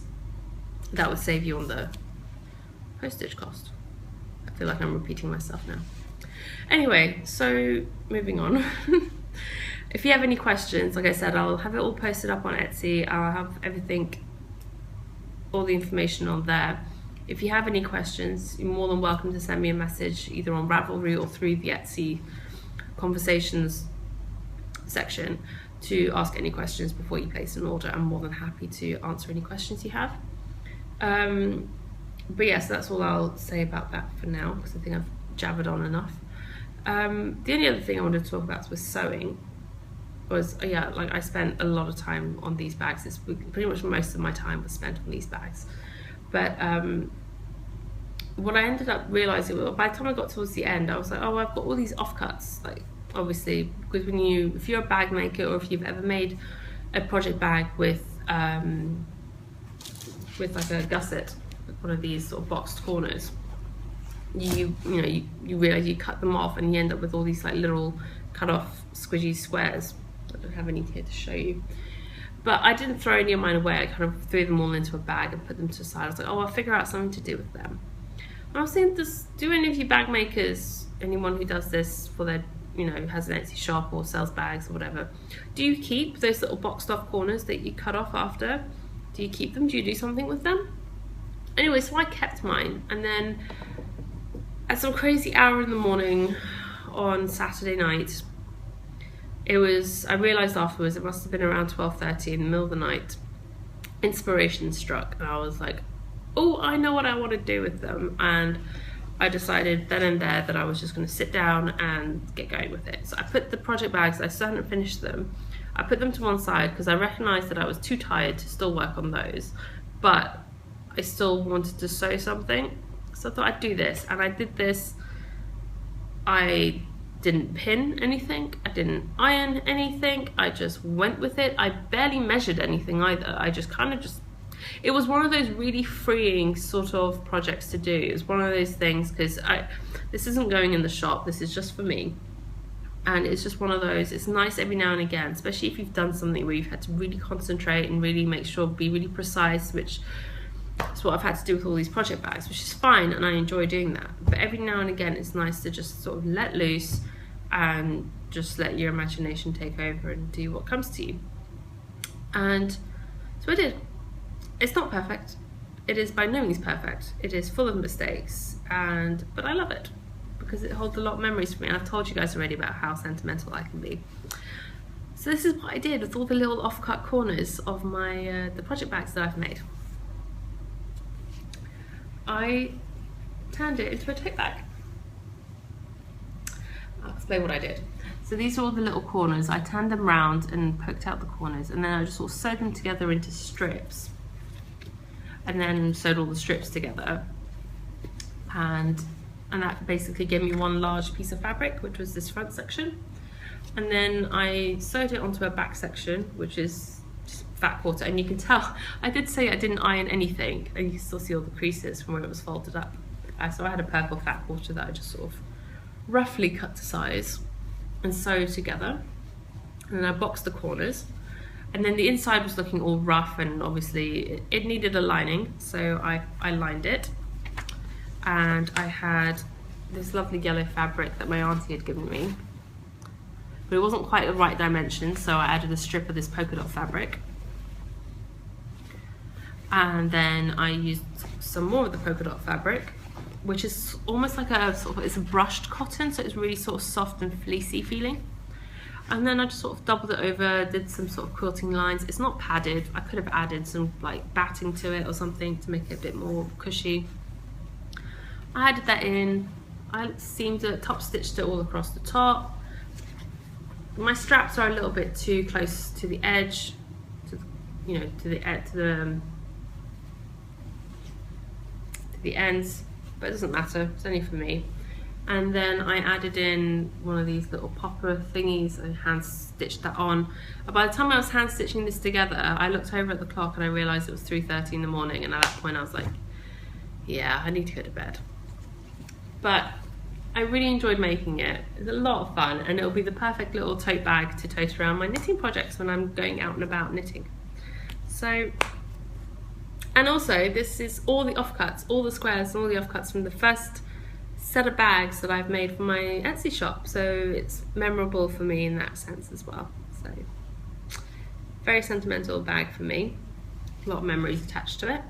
that would save you on the postage cost. I feel like I'm repeating myself now. Anyway, so moving on. If you have any questions, like I said, I'll have it all posted up on Etsy. I'll have all the information on there. If you have any questions, you're more than welcome to send me a message either on Ravelry or through the Etsy conversations section to ask any questions before you place an order. I'm more than happy to answer any questions you have. But yes, that's all I'll say about that for now, because I think I've jabbered on enough. The only other thing I wanted to talk about was sewing. like I spent a lot of time on these bags. It's pretty much most of my time was spent on these bags. But what I ended up realizing, by the time I got towards the end, I was like, oh, I've got all these offcuts. Like, obviously, because if you're a bag maker, or if you've ever made a project bag with like a gusset, one of these sort of boxed corners, you realize you cut them off and you end up with all these like little cut off squishy squares. I don't have any here to show you, but I didn't throw any of mine away. I kind of threw them all into a bag and put them to the side. I was like, oh, I'll figure out something to do with them. And I was thinking, do any of you bag makers, anyone who does this for their, has an Etsy shop or sells bags or whatever, do you keep those little boxed off corners that you cut off after? Do you keep them? Do you do something with them? Anyway, so I kept mine, and then at some crazy hour in the morning on Saturday night, I realised afterwards, it must have been around 12:30 in the middle of the night, inspiration struck, and I was like, oh, I know what I want to do with them. And I decided then and there that I was just going to sit down and get going with it. So I put the project bags, I still hadn't finished them, I put them to one side because I recognised that I was too tired to still work on those, but I still wanted to sew something. So I thought I'd do this, and I did this. I didn't pin anything, I didn't iron anything, I just went with it. I barely measured anything either. I just it was one of those really freeing sort of projects to do. It was one of those things, because this isn't going in the shop, this is just for me. And it's just one of those, it's nice every now and again, especially if you've done something where you've had to really concentrate and really make sure, be really precise, which is what I've had to do with all these project bags, which is fine, and I enjoy doing that. But every now and again, it's nice to just sort of let loose and just let your imagination take over and do what comes to you. And so I did. It's not perfect. It is by no means perfect. It is full of mistakes, but I love it because it holds a lot of memories for me. And I've told you guys already about how sentimental I can be. So this is what I did with all the little off-cut corners of my the project bags that I've made. I turned it into a tote bag. I'll explain what I did. So these are all the little corners. I turned them round and poked out the corners, and then I just sort of sewed them together into strips, and then sewed all the strips together, and that basically gave me one large piece of fabric, which was this front section. And then I sewed it onto a back section, which is just fat quarter, and you can tell I did say I didn't iron anything, and you can still see all the creases from where it was folded up. So I had a purple fat quarter that I just sort of roughly cut to size and sewed together, and then I boxed the corners, and then the inside was looking all rough, and obviously it needed a lining, so I lined it. And I had this lovely yellow fabric that my auntie had given me, but it wasn't quite the right dimension, so I added a strip of this polka dot fabric, and then I used some more of the polka dot fabric, which is almost like it's a brushed cotton, so it's really sort of soft and fleecy feeling. And then I just sort of doubled it over, did some sort of quilting lines. It's not padded. I could have added some like batting to it or something to make it a bit more cushy. I added that in. I seamed it, top stitched it all across the top. My straps are a little bit too close to the edge, to the ends, but it doesn't matter. It's only for me. And then I added in one of these little popper thingies and hand stitched that on. And by the time I was hand stitching this together, I looked over at the clock and I realized it was 3:30 in the morning, and at that point I was like, yeah, I need to go to bed. But I really enjoyed making it. It's a lot of fun, and it'll be the perfect little tote bag to tote around my knitting projects when I'm going out and about knitting. So, and also this is all the offcuts, all the squares, all the offcuts from the first set of bags that I've made for my Etsy shop, so it's memorable for me in that sense as well. So very sentimental bag for me, a lot of memories attached to it,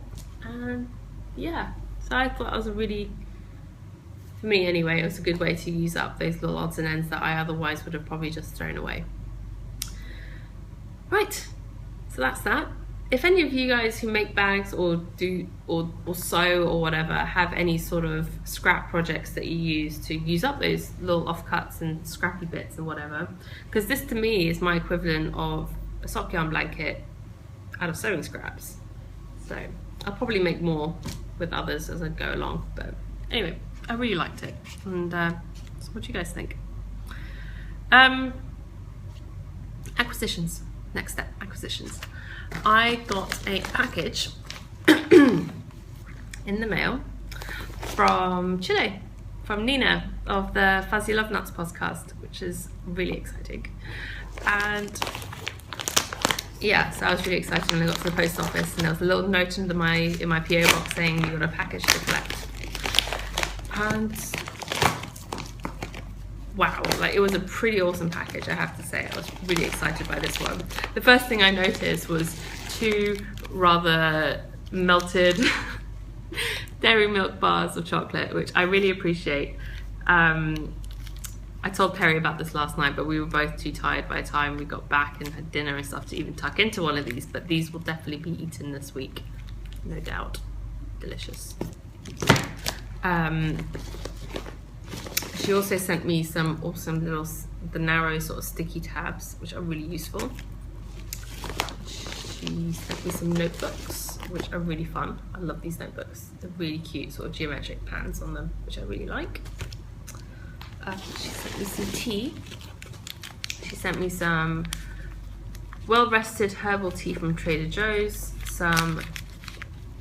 and yeah, so I thought that was a really, for me anyway, it was a good way to use up those little odds and ends that I otherwise would have probably just thrown away. Right, so that's that. if any of you guys who make bags or do or sew or whatever have any sort of scrap projects that you use up those little offcuts and scrappy bits and whatever, because this to me is my equivalent of a sock yarn blanket out of sewing scraps. So I'll probably make more with others as I go along, but anyway, I really liked it. And so what do you guys think? Acquisitions. Next step, acquisitions. I got a package in the mail from Chile, from Nina of the Fuzzy Love Nuts podcast, which is really exciting. And yeah, so I was really excited when I got to the post office, and there was a little note in my PO box saying you got a package to collect. And wow, like it was a pretty awesome package, I have to say. I was really excited by this one. The first thing I noticed was 2 rather melted dairy milk bars of chocolate, which I really appreciate. I told Perry about this last night, but we were both too tired by the time we got back and had dinner and stuff to even tuck into one of these, but these will definitely be eaten this week, no doubt. Delicious. She also sent me some awesome the narrow sort of sticky tabs, which are really useful. She sent me some notebooks, which are really fun. I love these notebooks. They're really cute, sort of geometric patterns on them, which I really like. She sent me some tea. She sent me some well-rested herbal tea from Trader Joe's, some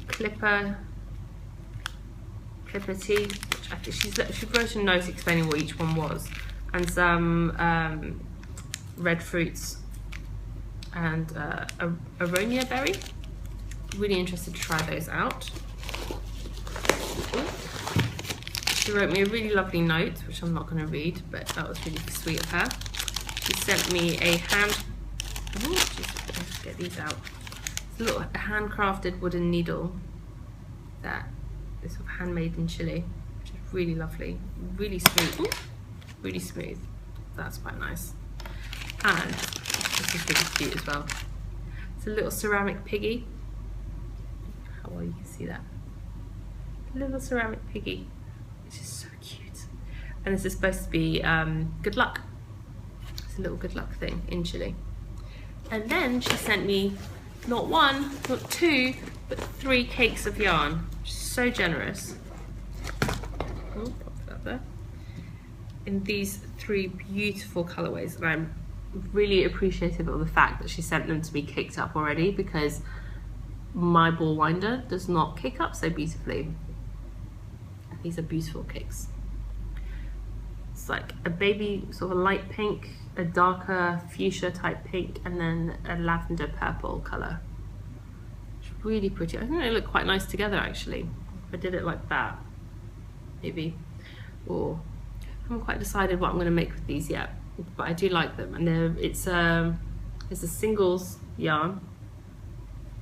clipper tea, which I think she wrote a note explaining what each one was, and some red fruits and aronia berry. Really interested to try those out. She wrote me a really lovely note, which I'm not going to read, but that was really sweet of her. She sent me a let's get these out. It's a little handcrafted wooden needle that is sort of handmade in Chile, which is really lovely, really smooth. Ooh, really smooth. That's quite nice. And this is really cute as well. It's a little ceramic piggy. How well you can see that. A little ceramic piggy, which is so cute. And this is supposed to be good luck. It's a little good luck thing in Chile. And then she sent me not 1, not 2, but 3 cakes of yarn. So generous. Oh, pop that there. In these 3 beautiful colorways, and I'm really appreciative of the fact that she sent them to me caked up already, because my ball winder does not cake up so beautifully. These are beautiful cakes. It's like a baby sort of light pink, a darker fuchsia type pink, and then a lavender purple color. It's really pretty. I think they look quite nice together actually. If I did it like that, maybe. Or I haven't quite decided what I'm going to make with these yet, but I do like them. And it's a singles yarn,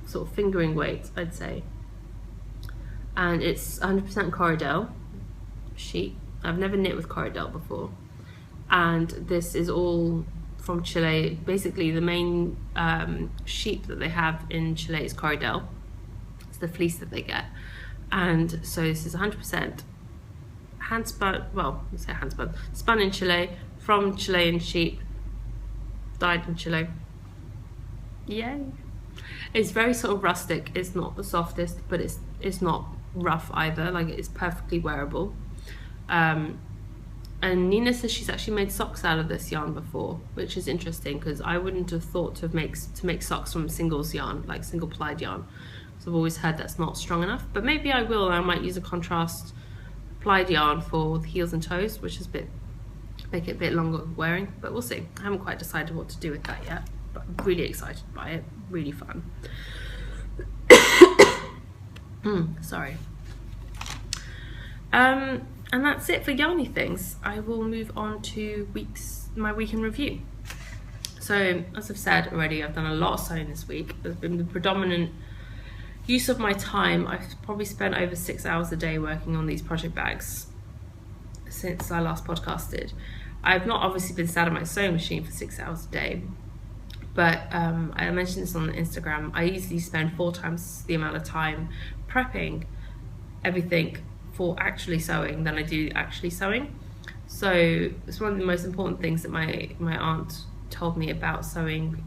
sort of fingering weight, I'd say. And it's 100% Corridel sheet. I've never knit with Corridel before. And this is all from Chile. Basically, the main sheep that they have in Chile is Corridel. It's the fleece that they get. And so this is 100% hand spun, well, let's say hand spun, spun in Chile, from Chilean sheep, dyed in Chile. Yay. It's very sort of rustic. It's not the softest, but it's not rough either. Like, it's perfectly wearable. And Nina says she's actually made socks out of this yarn before, which is interesting because I wouldn't have thought to make socks from singles yarn, like single plied yarn. So I've always heard that's not strong enough, but maybe I will. I might use a contrast plied yarn for the heels and toes, which is make it a bit longer wearing, but we'll see. I haven't quite decided what to do with that yet, but I'm really excited by it. Really fun. Sorry. And that's it for yarny things. I will move on to my week in review. So, as I've said already, I've done a lot of sewing this week. There's been the predominant use of my time. I've probably spent over 6 hours a day working on these project bags since I last podcasted. I've not obviously been sat at my sewing machine for 6 hours a day, But I mentioned this on Instagram. I easily spend 4 times the amount of time prepping everything for actually sewing than I do actually sewing. So it's one of the most important things that my aunt told me about sewing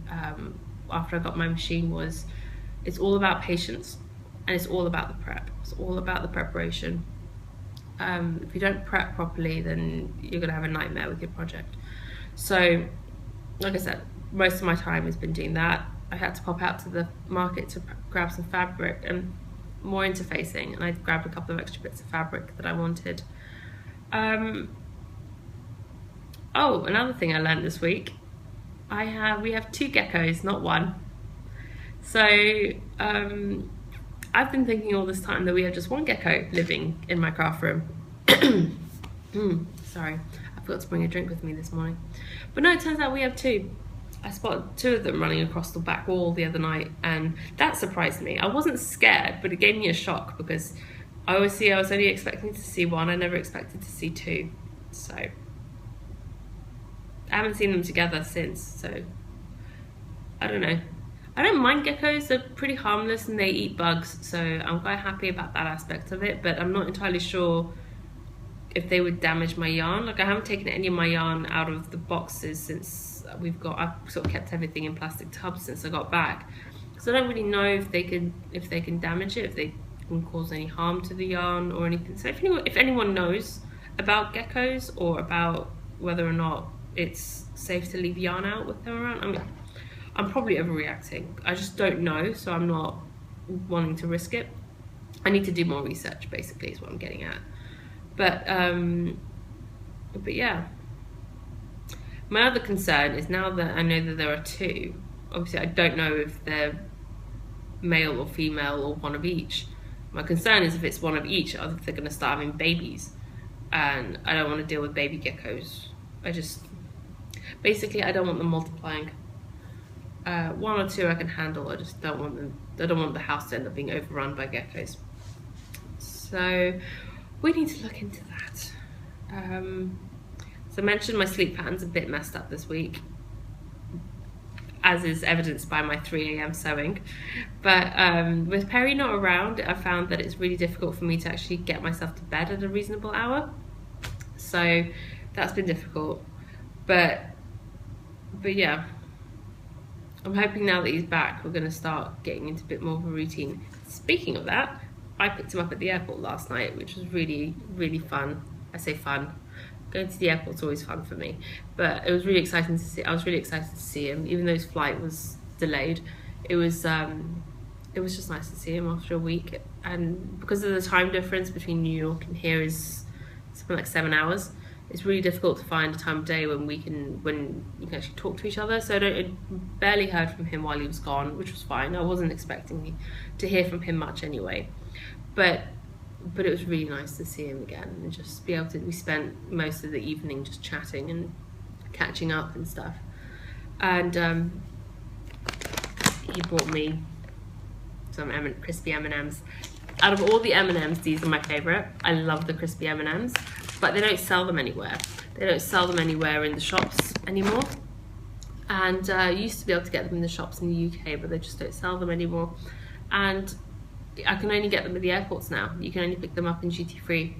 after I got my machine was it's all about patience and it's all about the prep. It's all about the preparation. If you don't prep properly, then you're going to have a nightmare with your project. So, like I said, most of my time has been doing that. I had to pop out to the market to grab some fabric and more interfacing, and I grabbed a couple of extra bits of fabric that I wanted. Oh, another thing I learned this week, we have 2 geckos, not 1. So I've been thinking all this time that we have just 1 gecko living in my craft room. Sorry, I forgot to bring a drink with me this morning. But no, it turns out we have 2. I spotted 2 of them running across the back wall the other night, and that surprised me. I wasn't scared, but it gave me a shock because I was only expecting to see 1. I never expected to see 2. So I haven't seen them together since, so I don't know. I don't mind geckos, they're pretty harmless and they eat bugs, so I'm quite happy about that aspect of it, but I'm not entirely sure if they would damage my yarn. Like, I haven't taken any of my yarn out of the boxes since I've sort of kept everything in plastic tubs since I got back. So I don't really know if they can damage it, if they can cause any harm to the yarn or anything. So if anyone knows about geckos or about whether or not it's safe to leave yarn out with them around, I mean, I'm probably overreacting. I just don't know, so I'm not wanting to risk it. I need to do more research, basically, is what I'm getting at. But yeah. My other concern is, now that I know that there are 2, obviously I don't know if they're male or female or 1 of each. My concern is if it's 1 of each, they're going to start having babies. And I don't want to deal with baby geckos. Basically, I don't want them multiplying. 1 or 2 I can handle. I just don't want them. I don't want the house to end up being overrun by geckos. So we need to look into that. So I mentioned my sleep pattern's a bit messed up this week, as is evidenced by my 3 a.m. sewing. But with Perry not around, I found that it's really difficult for me to actually get myself to bed at a reasonable hour. So that's been difficult. But yeah, I'm hoping now that he's back, we're going to start getting into a bit more of a routine. Speaking of that, I picked him up at the airport last night, which was really, really fun. I say fun. Going to the airport's always fun for me, but it was really exciting to see. I was really excited to see him, even though his flight was delayed. It was just nice to see him after a week, and because of the time difference between New York and here is something like 7 hours, it's really difficult to find a time of day when you can actually talk to each other. So I barely heard from him while he was gone, which was fine. I wasn't expecting to hear from him much anyway, but it was really nice to see him again and just be able to. We spent most of the evening just chatting and catching up and stuff. And he brought me some crispy M&Ms. Out of all the M&Ms, these are my favourite. I love the crispy M&Ms, but they don't sell them anywhere. They don't sell them anywhere in the shops anymore. And you used to be able to get them in the shops in the UK, but they just don't sell them anymore. And I can only get them at the airports now. You can only pick them up in duty free.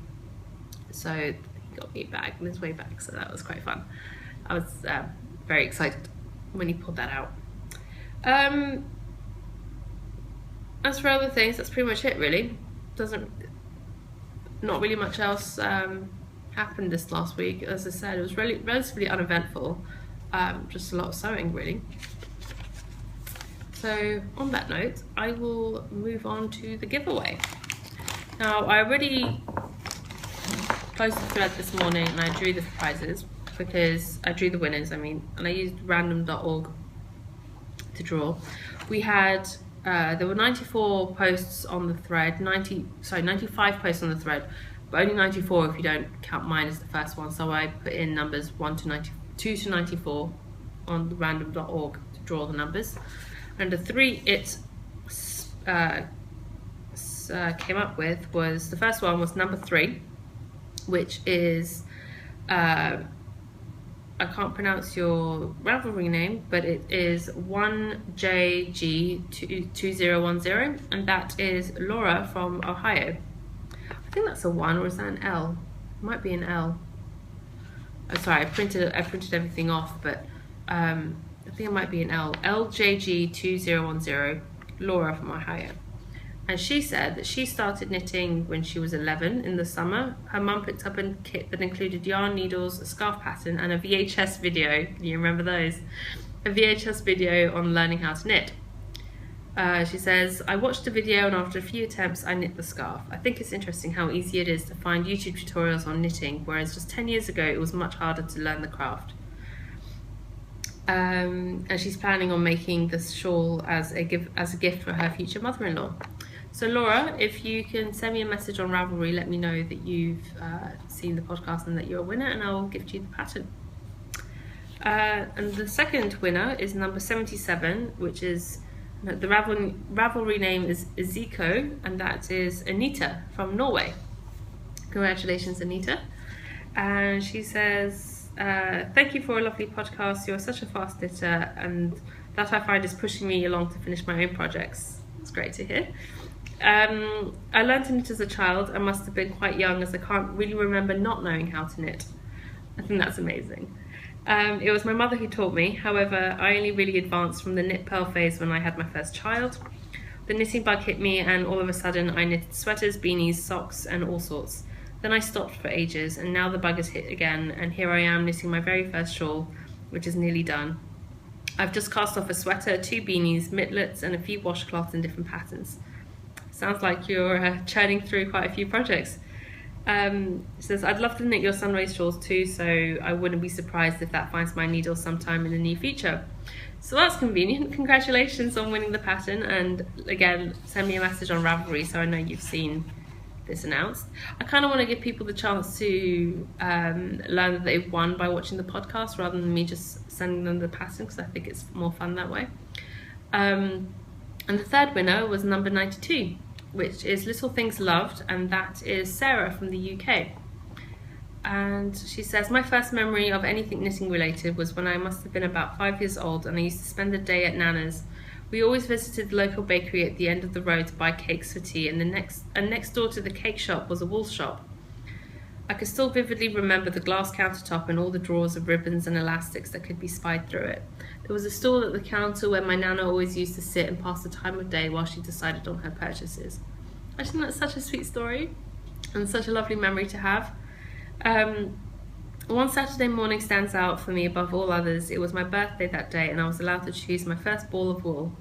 So he got me a bag on his way back, so that was quite fun. I was very excited when he pulled that out. As for other things, that's pretty much it, really. Not really much else happened this last week. As I said, it was really relatively uneventful. Just a lot of sewing, really. So on that note, I will move on to the giveaway. Now, I already closed the thread this morning and I drew the prizes, because I drew the winners, and I used random.org to draw. We had, there were 94 posts on the thread, 95 posts on the thread, but only 94 if you don't count mine as the first one. So I put in numbers 2 to 94 on the random.org to draw the numbers. And the 3 it came up with was, the first one was number 3, which is I can't pronounce your Ravelry name, but it is 1JG2010, and that is Laura from Ohio. I think that's a 1, or is that an L? It might be an L. Oh, sorry, I printed everything off, but I think it might be an L. LJG2010, Laura from Ohio. And she said that she started knitting when she was 11 in the summer. Her mum picked up a kit that included yarn, needles, a scarf pattern, and a VHS video. You remember those? A VHS video on learning how to knit. She says, I watched the video and after a few attempts I knit the scarf. I think it's interesting how easy it is to find YouTube tutorials on knitting, whereas just 10 years ago it was much harder to learn the craft. And she's planning on making this shawl as a gift for her future mother-in-law. So Laura, if you can send me a message on Ravelry, let me know that you've seen the podcast and that you're a winner, and I'll gift you the pattern. And the second winner is number 77, which is, the Ravelry name is Zico, and that is Anita from Norway. Congratulations, Anita. And she says, thank you for a lovely podcast. You're such a fast knitter, and that I find is pushing me along to finish my own projects. It's great to hear. I learned to knit as a child. I must have been quite young, as I can't really remember not knowing how to knit. I think that's amazing. It was my mother who taught me. However, I only really advanced from the knit purl phase when I had my first child. The knitting bug hit me, and all of a sudden I knitted sweaters, beanies, socks, and all sorts. Then I stopped for ages, and now the bug has hit again, and here I am knitting my very first shawl, which is nearly done. I've just cast off a sweater, 2 beanies, mittlets, and a few washcloths in different patterns. Sounds like you're churning through quite a few projects. It says, I'd love to knit your sunrays shawls too, so I wouldn't be surprised if that finds my needle sometime in the near future. So that's convenient. Congratulations on winning the pattern, and again, send me a message on Ravelry so I know you've seen this announced. I kind of want to give people the chance to learn that they've won by watching the podcast rather than me just sending them the pattern, because I think it's more fun that way. And the third winner was number 92, which is Little Things Loved, and that is Sarah from the UK. And she says, my first memory of anything knitting related was when I must have been about 5 years old, and I used to spend the day at Nana's. We always visited the local bakery at the end of the road to buy cakes for tea, and next door to the cake shop was a wool shop. I can still vividly remember the glass countertop and all the drawers of ribbons and elastics that could be spied through it. There was a stool at the counter where my Nana always used to sit and pass the time of day while she decided on her purchases. I think that's such a sweet story and such a lovely memory to have. One Saturday morning stands out for me above all others. It was my birthday that day, and I was allowed to choose my first ball of wool,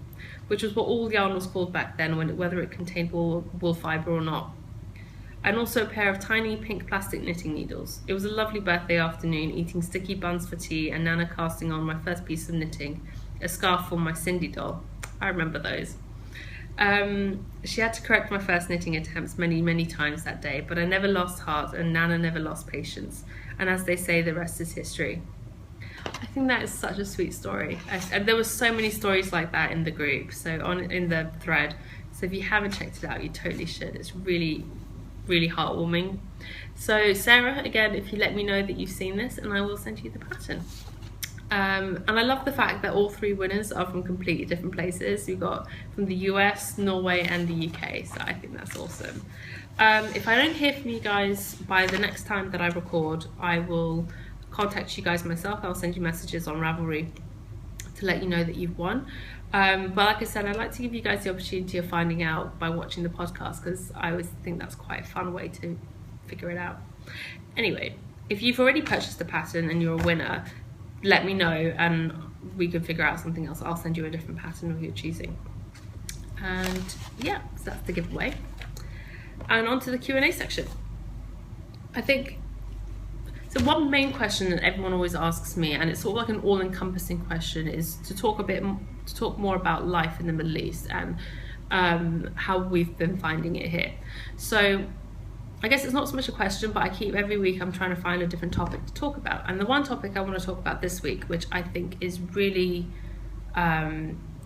which was what all yarn was called back then, whether it contained wool fibre or not. And also a pair of tiny pink plastic knitting needles. It was a lovely birthday afternoon, eating sticky buns for tea and Nana casting on my first piece of knitting, a scarf for my Cindy doll. I remember those. She had to correct my first knitting attempts many times that day, but I never lost heart and Nana never lost patience. And as they say, the rest is history. I think that is such a sweet story. And there were so many stories like that in the group, in the thread. So if you haven't checked it out, you totally should. It's really heartwarming. So Sarah, again, if you let me know that you've seen this, and I will send you the pattern. And I love the fact that all 3 winners are from completely different places. We've got from the US, Norway, and the UK, so I think that's awesome. If I don't hear from you guys by the next time that I record, I will contact you guys myself. I'll send you messages on Ravelry to let you know that you've won. But like I said, I'd like to give you guys the opportunity of finding out by watching the podcast, because I always think that's quite a fun way to figure it out. Anyway, if you've already purchased the pattern and you're a winner, let me know and we can figure out something else. I'll send you a different pattern of your choosing. And yeah, so that's the giveaway. And on to the Q&A section. I think, so one main question that everyone always asks me, and it's sort of like an all-encompassing question, is to talk more about life in the Middle East and how we've been finding it here. So I guess it's not so much a question, but every week I'm trying to find a different topic to talk about. And the one topic I want to talk about this week, which I think is really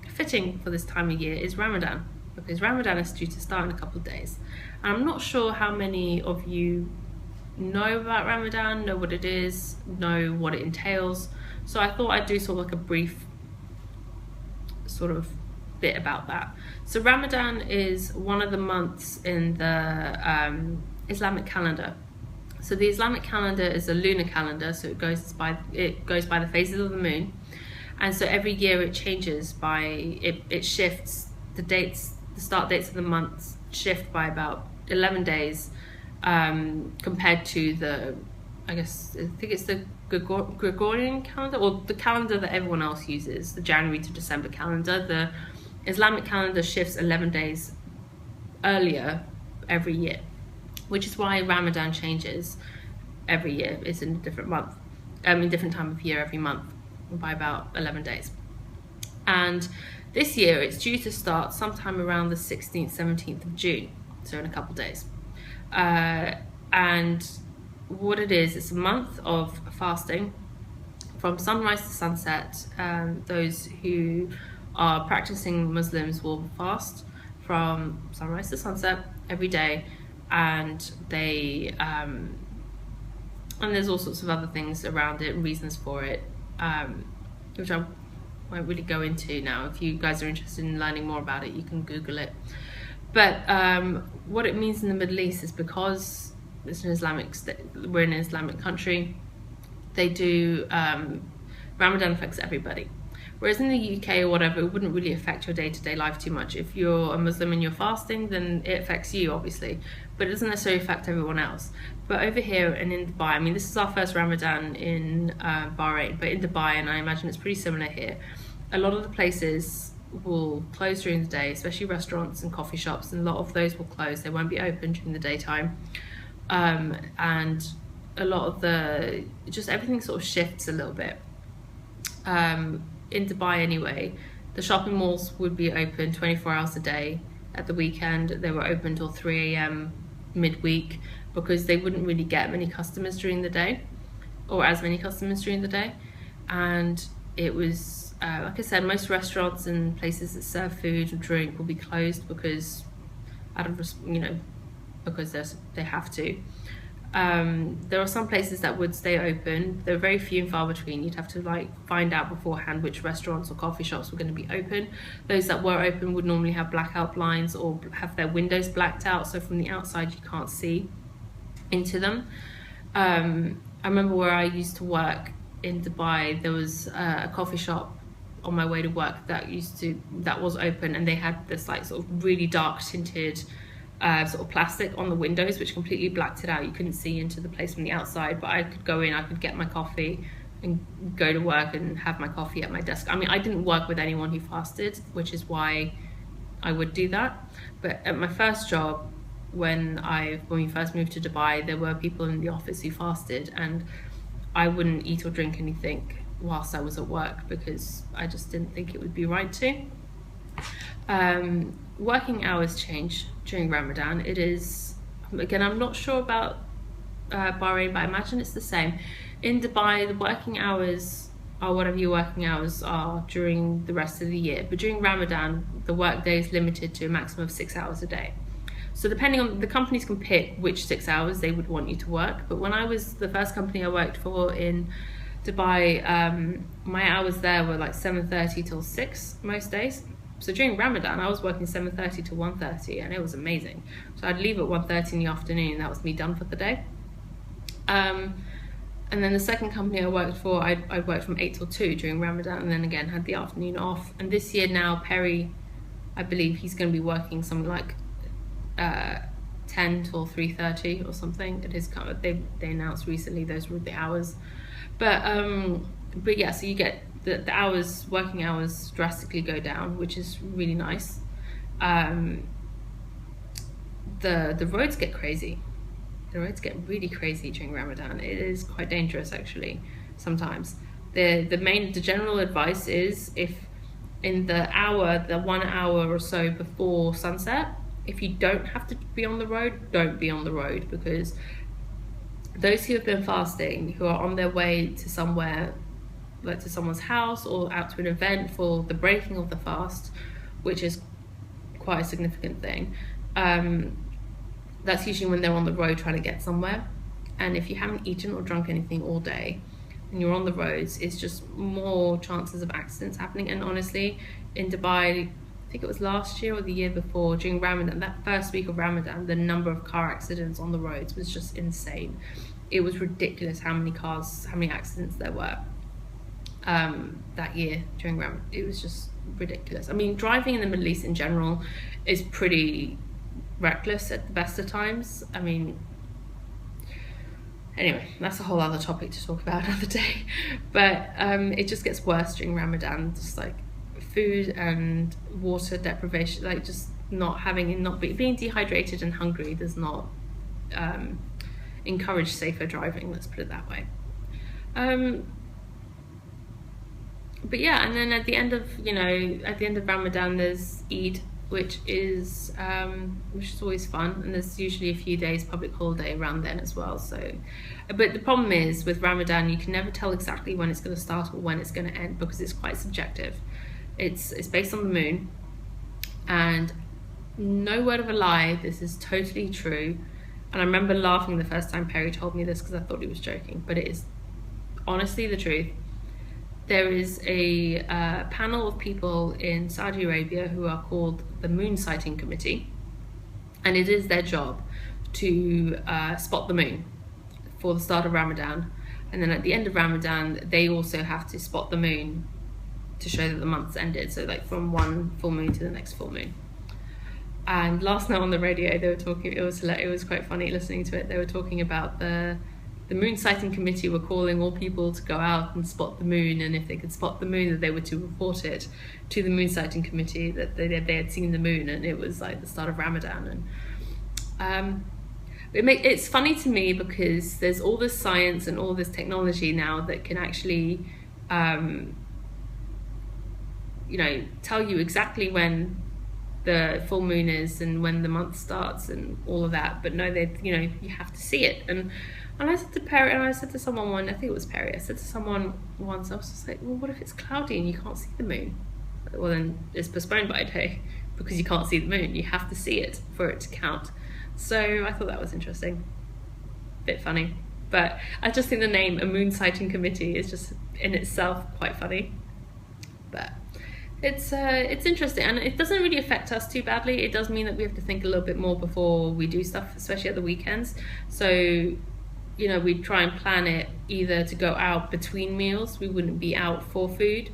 fitting for this time of year, is Ramadan, because Ramadan is due to start in a couple of days. And I'm not sure how many of you know about Ramadan, know what it is, know what it entails. So I thought I'd do sort of like a brief sort of bit about that. So Ramadan is one of the months in the Islamic calendar. So the Islamic calendar is a lunar calendar, so it goes by the phases of the moon, and so every year it changes it shifts the start dates of the months shift by about 11 days compared to I think it's the Gregorian calendar, or the calendar that everyone else uses, the January to December calendar. The Islamic calendar shifts 11 days earlier every year, which is why Ramadan changes every year. It's in a different month, in different time of year every month by about 11 days. And this year it's due to start sometime around the 16th, 17th of June, so in a couple of days. And what it is, it's a month of fasting from sunrise to sunset. Those who are practicing Muslims will fast from sunrise to sunset every day, and they and there's all sorts of other things around it and reasons for it, which I won't really go into now. If you guys are interested in learning more about it, you can Google it. But what it means in the Middle East is, because it's an Islamic we're in an Islamic country, they do Ramadan affects everybody. Whereas in the UK or whatever, it wouldn't really affect your day-to-day life too much. If you're a Muslim and you're fasting, then it affects you, obviously, but it doesn't necessarily affect everyone else. But over here and in Dubai, I mean, this is our first Ramadan in Bahrain, but in Dubai, and I imagine it's pretty similar here, a lot of the places will close during the day, especially restaurants and coffee shops, and a lot of those will close. They won't be open during the daytime. And a lot of just everything sort of shifts a little bit. In Dubai anyway, the shopping malls would be open 24 hours a day. At the weekend, they were open till 3 a.m. midweek, because they wouldn't really get many customers during the day, or as many customers during the day. And it was, like I said, most restaurants and places that serve food or drink will be closed because because they have to. There are some places that would stay open. They're very few and far between. You'd have to find out beforehand which restaurants or coffee shops were going to be open. Those that were open would normally have blackout blinds or have their windows blacked out, so from the outside you can't see into them. I remember where I used to work in Dubai, there was a coffee shop on my way to work that was open, and they had this sort of really dark tinted sort of plastic on the windows, which completely blacked it out. You couldn't see into the place from the outside, but I could go in, I could get my coffee and go to work and have my coffee at my desk. I mean, I didn't work with anyone who fasted, which is why I would do that. But at my first job, when we first moved to Dubai, there were people in the office who fasted, and I wouldn't eat or drink anything whilst I was at work because I just didn't think it would be right to. Working hours change during Ramadan. It is, again, I'm not sure about Bahrain, but I imagine it's the same. In Dubai, the working hours are whatever your working hours are during the rest of the year. But during Ramadan, the work day is limited to a maximum of 6 hours a day. So depending on, the companies can pick which 6 hours they would want you to work. But when I was, the first company I worked for in Dubai, my hours there were 7:30 till 6 most days. So during Ramadan, I was working 7:30 to 1:30, and it was amazing. So I'd leave at 1:30 in the afternoon, and that was me done for the day. And then the second company I worked for, I worked from 8 till 2 during Ramadan, and then again had the afternoon off. And this year now, Perry, I believe he's going to be working something like 10 till 3:30 or something. It is kind of, they announced recently those were the hours. But yeah, so you get the hours, working hours drastically go down, which is really nice. The roads get crazy. The roads get really crazy during Ramadan. It is quite dangerous actually sometimes. The general advice is, if in the 1 hour or so before sunset, if you don't have to be on the road, don't be on the road, because those who have been fasting, who are on their way to somewhere, like to someone's house or out to an event for the breaking of the fast, which is quite a significant thing, that's usually when they're on the road trying to get somewhere. And if you haven't eaten or drunk anything all day and you're on the roads, it's just more chances of accidents happening. And honestly, in Dubai, I think it was last year or the year before, during Ramadan, that first week of Ramadan, the number of car accidents on the roads was just insane. It was ridiculous how many accidents there were that year during Ramadan. It was just ridiculous. I mean, driving in the Middle East in general is pretty reckless at the best of times. I mean, anyway, that's a whole other topic to talk about another day. But it just gets worse during Ramadan, just like food and water deprivation, like just being dehydrated and hungry does not encourage safer driving, let's put it that way. But yeah, and then at the end of Ramadan there's Eid, which is always fun, and there's usually a few days public holiday around then as well. So, but the problem is with Ramadan, you can never tell exactly when it's going to start or when it's going to end, because it's quite subjective. It's based on the moon, and no word of a lie, this is totally true. And I remember laughing the first time Perry told me this because I thought he was joking, but it is honestly the truth. There is a panel of people in Saudi Arabia who are called the Moon Sighting Committee, and it is their job to spot the moon for the start of Ramadan, and then at the end of Ramadan they also have to spot the moon to show that the month's ended, so like from one full moon to the next full moon. And last night on the radio they were talking, it was quite funny listening to it. They were talking about the Moon Sighting Committee were calling all people to go out and spot the moon, and if they could spot the moon that they were to report it to the Moon Sighting Committee that they had seen the moon, and it was like the start of Ramadan. And it's funny to me because there's all this science and all this technology now that can actually tell you exactly when the full moon is and when the month starts and all of that, but no, you have to see it. And I said to Perry, and I said to someone I think it was Perry, I said to someone once, I was just like, well, what if it's cloudy and you can't see the moon? Well, then it's postponed by a day because you can't see the moon. You have to see it for it to count. So I thought that was interesting, bit funny, but I just think the name a Moon Sighting Committee is just in itself quite funny. But it's interesting, and it doesn't really affect us too badly. It does mean that we have to think a little bit more before we do stuff, especially at the weekends. So we try and plan it either to go out between meals. We wouldn't be out for food,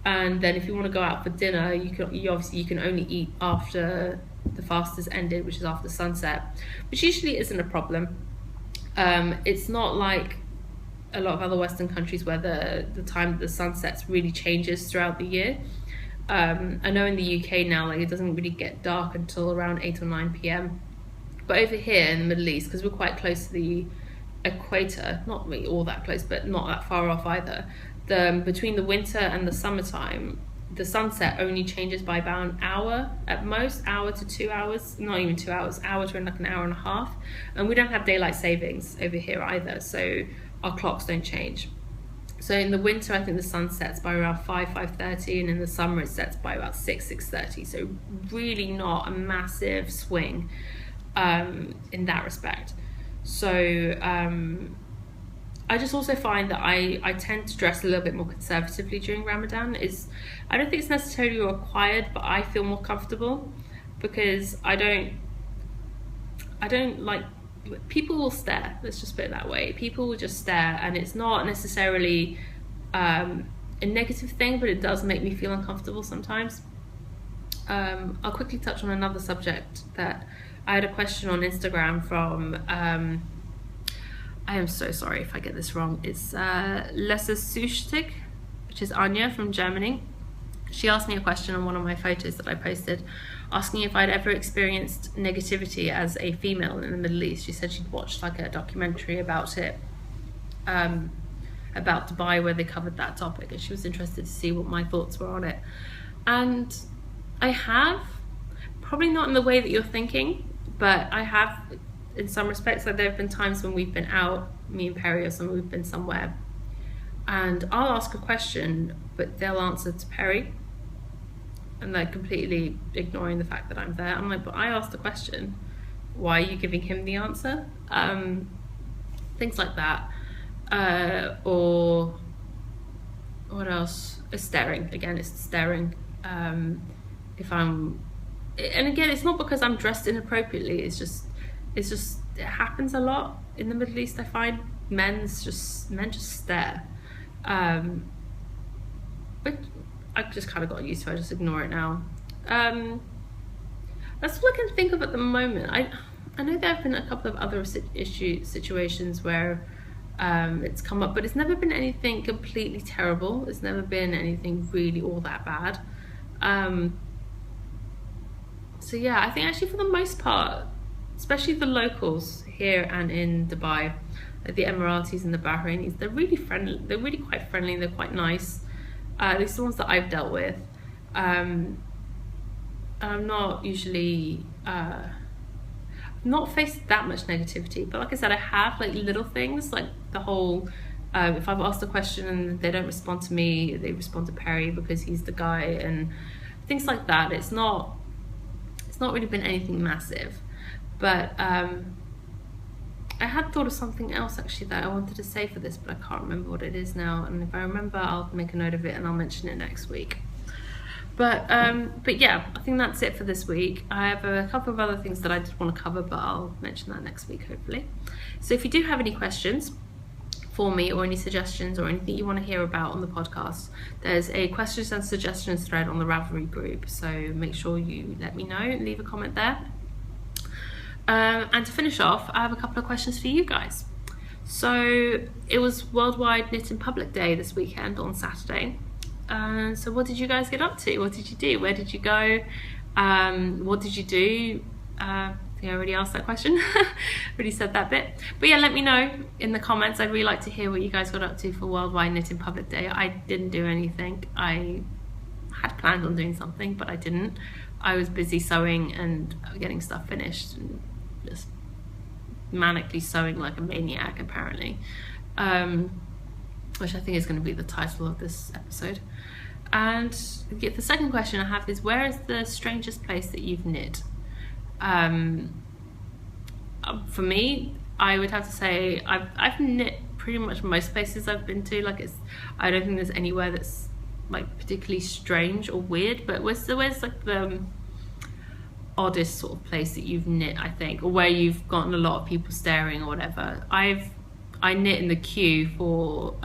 and then if you want to go out for dinner, you can only eat after the fast has ended, which is after sunset, which usually isn't a problem. It's not like a lot of other Western countries where the time that the sun sets really changes throughout the year. I know in the UK now, like, it doesn't really get dark until around 8 or 9 p.m. But over here in the Middle East, because we're quite close to the equator, not really all that close, but not that far off either, between the winter and the summertime, the sunset only changes by about an hour at most, hour to 2 hours, not even 2 hours, hour to like an hour and a half. And we don't have daylight savings over here either, so our clocks don't change. So in the winter, I think the sun sets by around 5:30, and in the summer it sets by about 6:30. So really not a massive swing in that respect. So I just also find that I tend to dress a little bit more conservatively during Ramadan. I don't think it's necessarily required, but I feel more comfortable because I don't like, people will stare, let's just put it that way. People will just stare, and it's not necessarily a negative thing, but it does make me feel uncomfortable sometimes. I'll quickly touch on another subject that I had a question on Instagram from I am so sorry if I get this wrong. It's Lessersuchtig, which is Anya from Germany. She asked me a question on one of my photos that I posted, asking if I'd ever experienced negativity as a female in the Middle East. She said she'd watched like a documentary about it, about Dubai, where they covered that topic, and she was interested to see what my thoughts were on it. And I have, probably not in the way that you're thinking, but I have in some respects. Like, there have been times when we've been out, me and Perry or someone, we've been somewhere, and I'll ask a question, but they'll answer to Perry, and they're completely ignoring the fact that I'm there. I'm like, but I asked the question, why are you giving him the answer? things like that. Or what else? Staring. Again, it's staring. If I'm, and again, it's not because I'm dressed inappropriately. It's just it happens a lot in the Middle East. I find men just stare. But I've just kind of got used to it. I just ignore it now. That's all I can think of at the moment. I know there have been a couple of other situations where it's come up, but it's never been anything completely terrible. It's never been anything really all that bad. So yeah, I think actually for the most part, especially the locals here and in Dubai, like the Emiratis and the Bahrainis, they're really friendly. They're really quite friendly. They're quite nice. At least the ones that I've dealt with. I'm not usually not faced that much negativity, but like I said, I have like little things like the whole if I've asked a question and they don't respond to me, they respond to Perry because he's the guy, and things like that. It's not really been anything massive, but I had thought of something else actually that I wanted to say for this, but I can't remember what it is now, and if I remember I'll make a note of it and I'll mention it next week. But yeah, I think that's it for this week. I have a couple of other things that I did want to cover, but I'll mention that next week hopefully. So if you do have any questions for me or any suggestions or anything you want to hear about on the podcast, there's a questions and suggestions thread on the Ravelry group, so make sure you let me know and leave a comment there. And to finish off, I have a couple of questions for you guys. So it was Worldwide Knit in Public Day this weekend on Saturday. So what did you guys get up to? What did you do? Where did you go? What did you do? I think I already asked that question. Already said that bit. But yeah, let me know in the comments. I'd really like to hear what you guys got up to for Worldwide Knit in Public Day. I didn't do anything. I had planned on doing something, but I didn't. I was busy sewing and getting stuff finished and just manically sewing like a maniac apparently, which I think is going to be the title of this episode. And the second question I have is, where is the strangest place that you've knit? For me, I would have to say I've knit pretty much most places I've been to. Like I don't think there's anywhere that's like particularly strange or weird, but where's like the oddest sort of place that you've knit, I think, or where you've gotten a lot of people staring or whatever? I knit in the queue for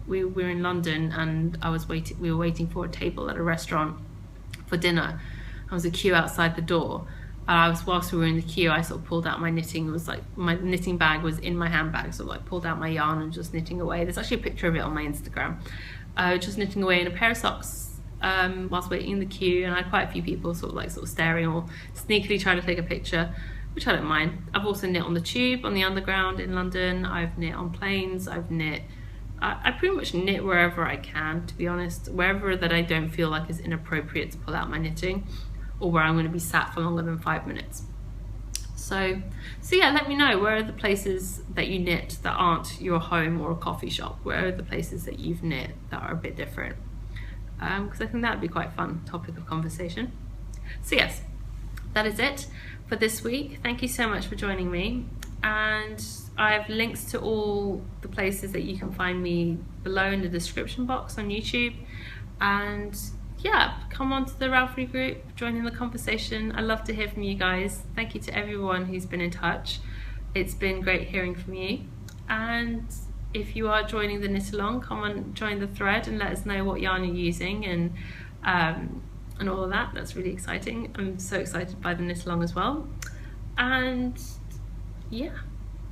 we were in London and we were waiting for a table at a restaurant for dinner. There was a queue outside the door, and whilst we were in the queue, I sort of pulled out my knitting. It was like my knitting bag was in my handbag, so I pulled out my yarn and just knitting away. There's actually a picture of it on my Instagram. Just knitting away in a pair of socks whilst waiting in the queue, and I had quite a few people sort of staring or sneakily trying to take a picture, which I don't mind. I've also knit on the tube, on the underground in London. I've knit on planes. I pretty much knit wherever I can, to be honest, wherever that I don't feel like is inappropriate to pull out my knitting, or where I'm going to be sat for longer than 5 minutes. So yeah, let me know, where are the places that you knit that aren't your home or a coffee shop? Where are the places that you've knit that are a bit different? Because I think that would be quite a fun topic of conversation. So yes, that is it for this week. Thank you so much for joining me, and I have links to all the places that you can find me below in the description box on YouTube. And yeah, come on to the Ravelry group, join in the conversation. I love to hear from you guys. Thank you to everyone who's been in touch. It's been great hearing from you. And if you are joining the knit along, come and join the thread and let us know what yarn you're using and all of that. That's really exciting. I'm so excited by the knit along as well. And yeah,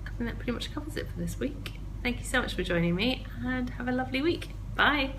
I think that pretty much covers it for this week. Thank you so much for joining me, and have a lovely week. Bye.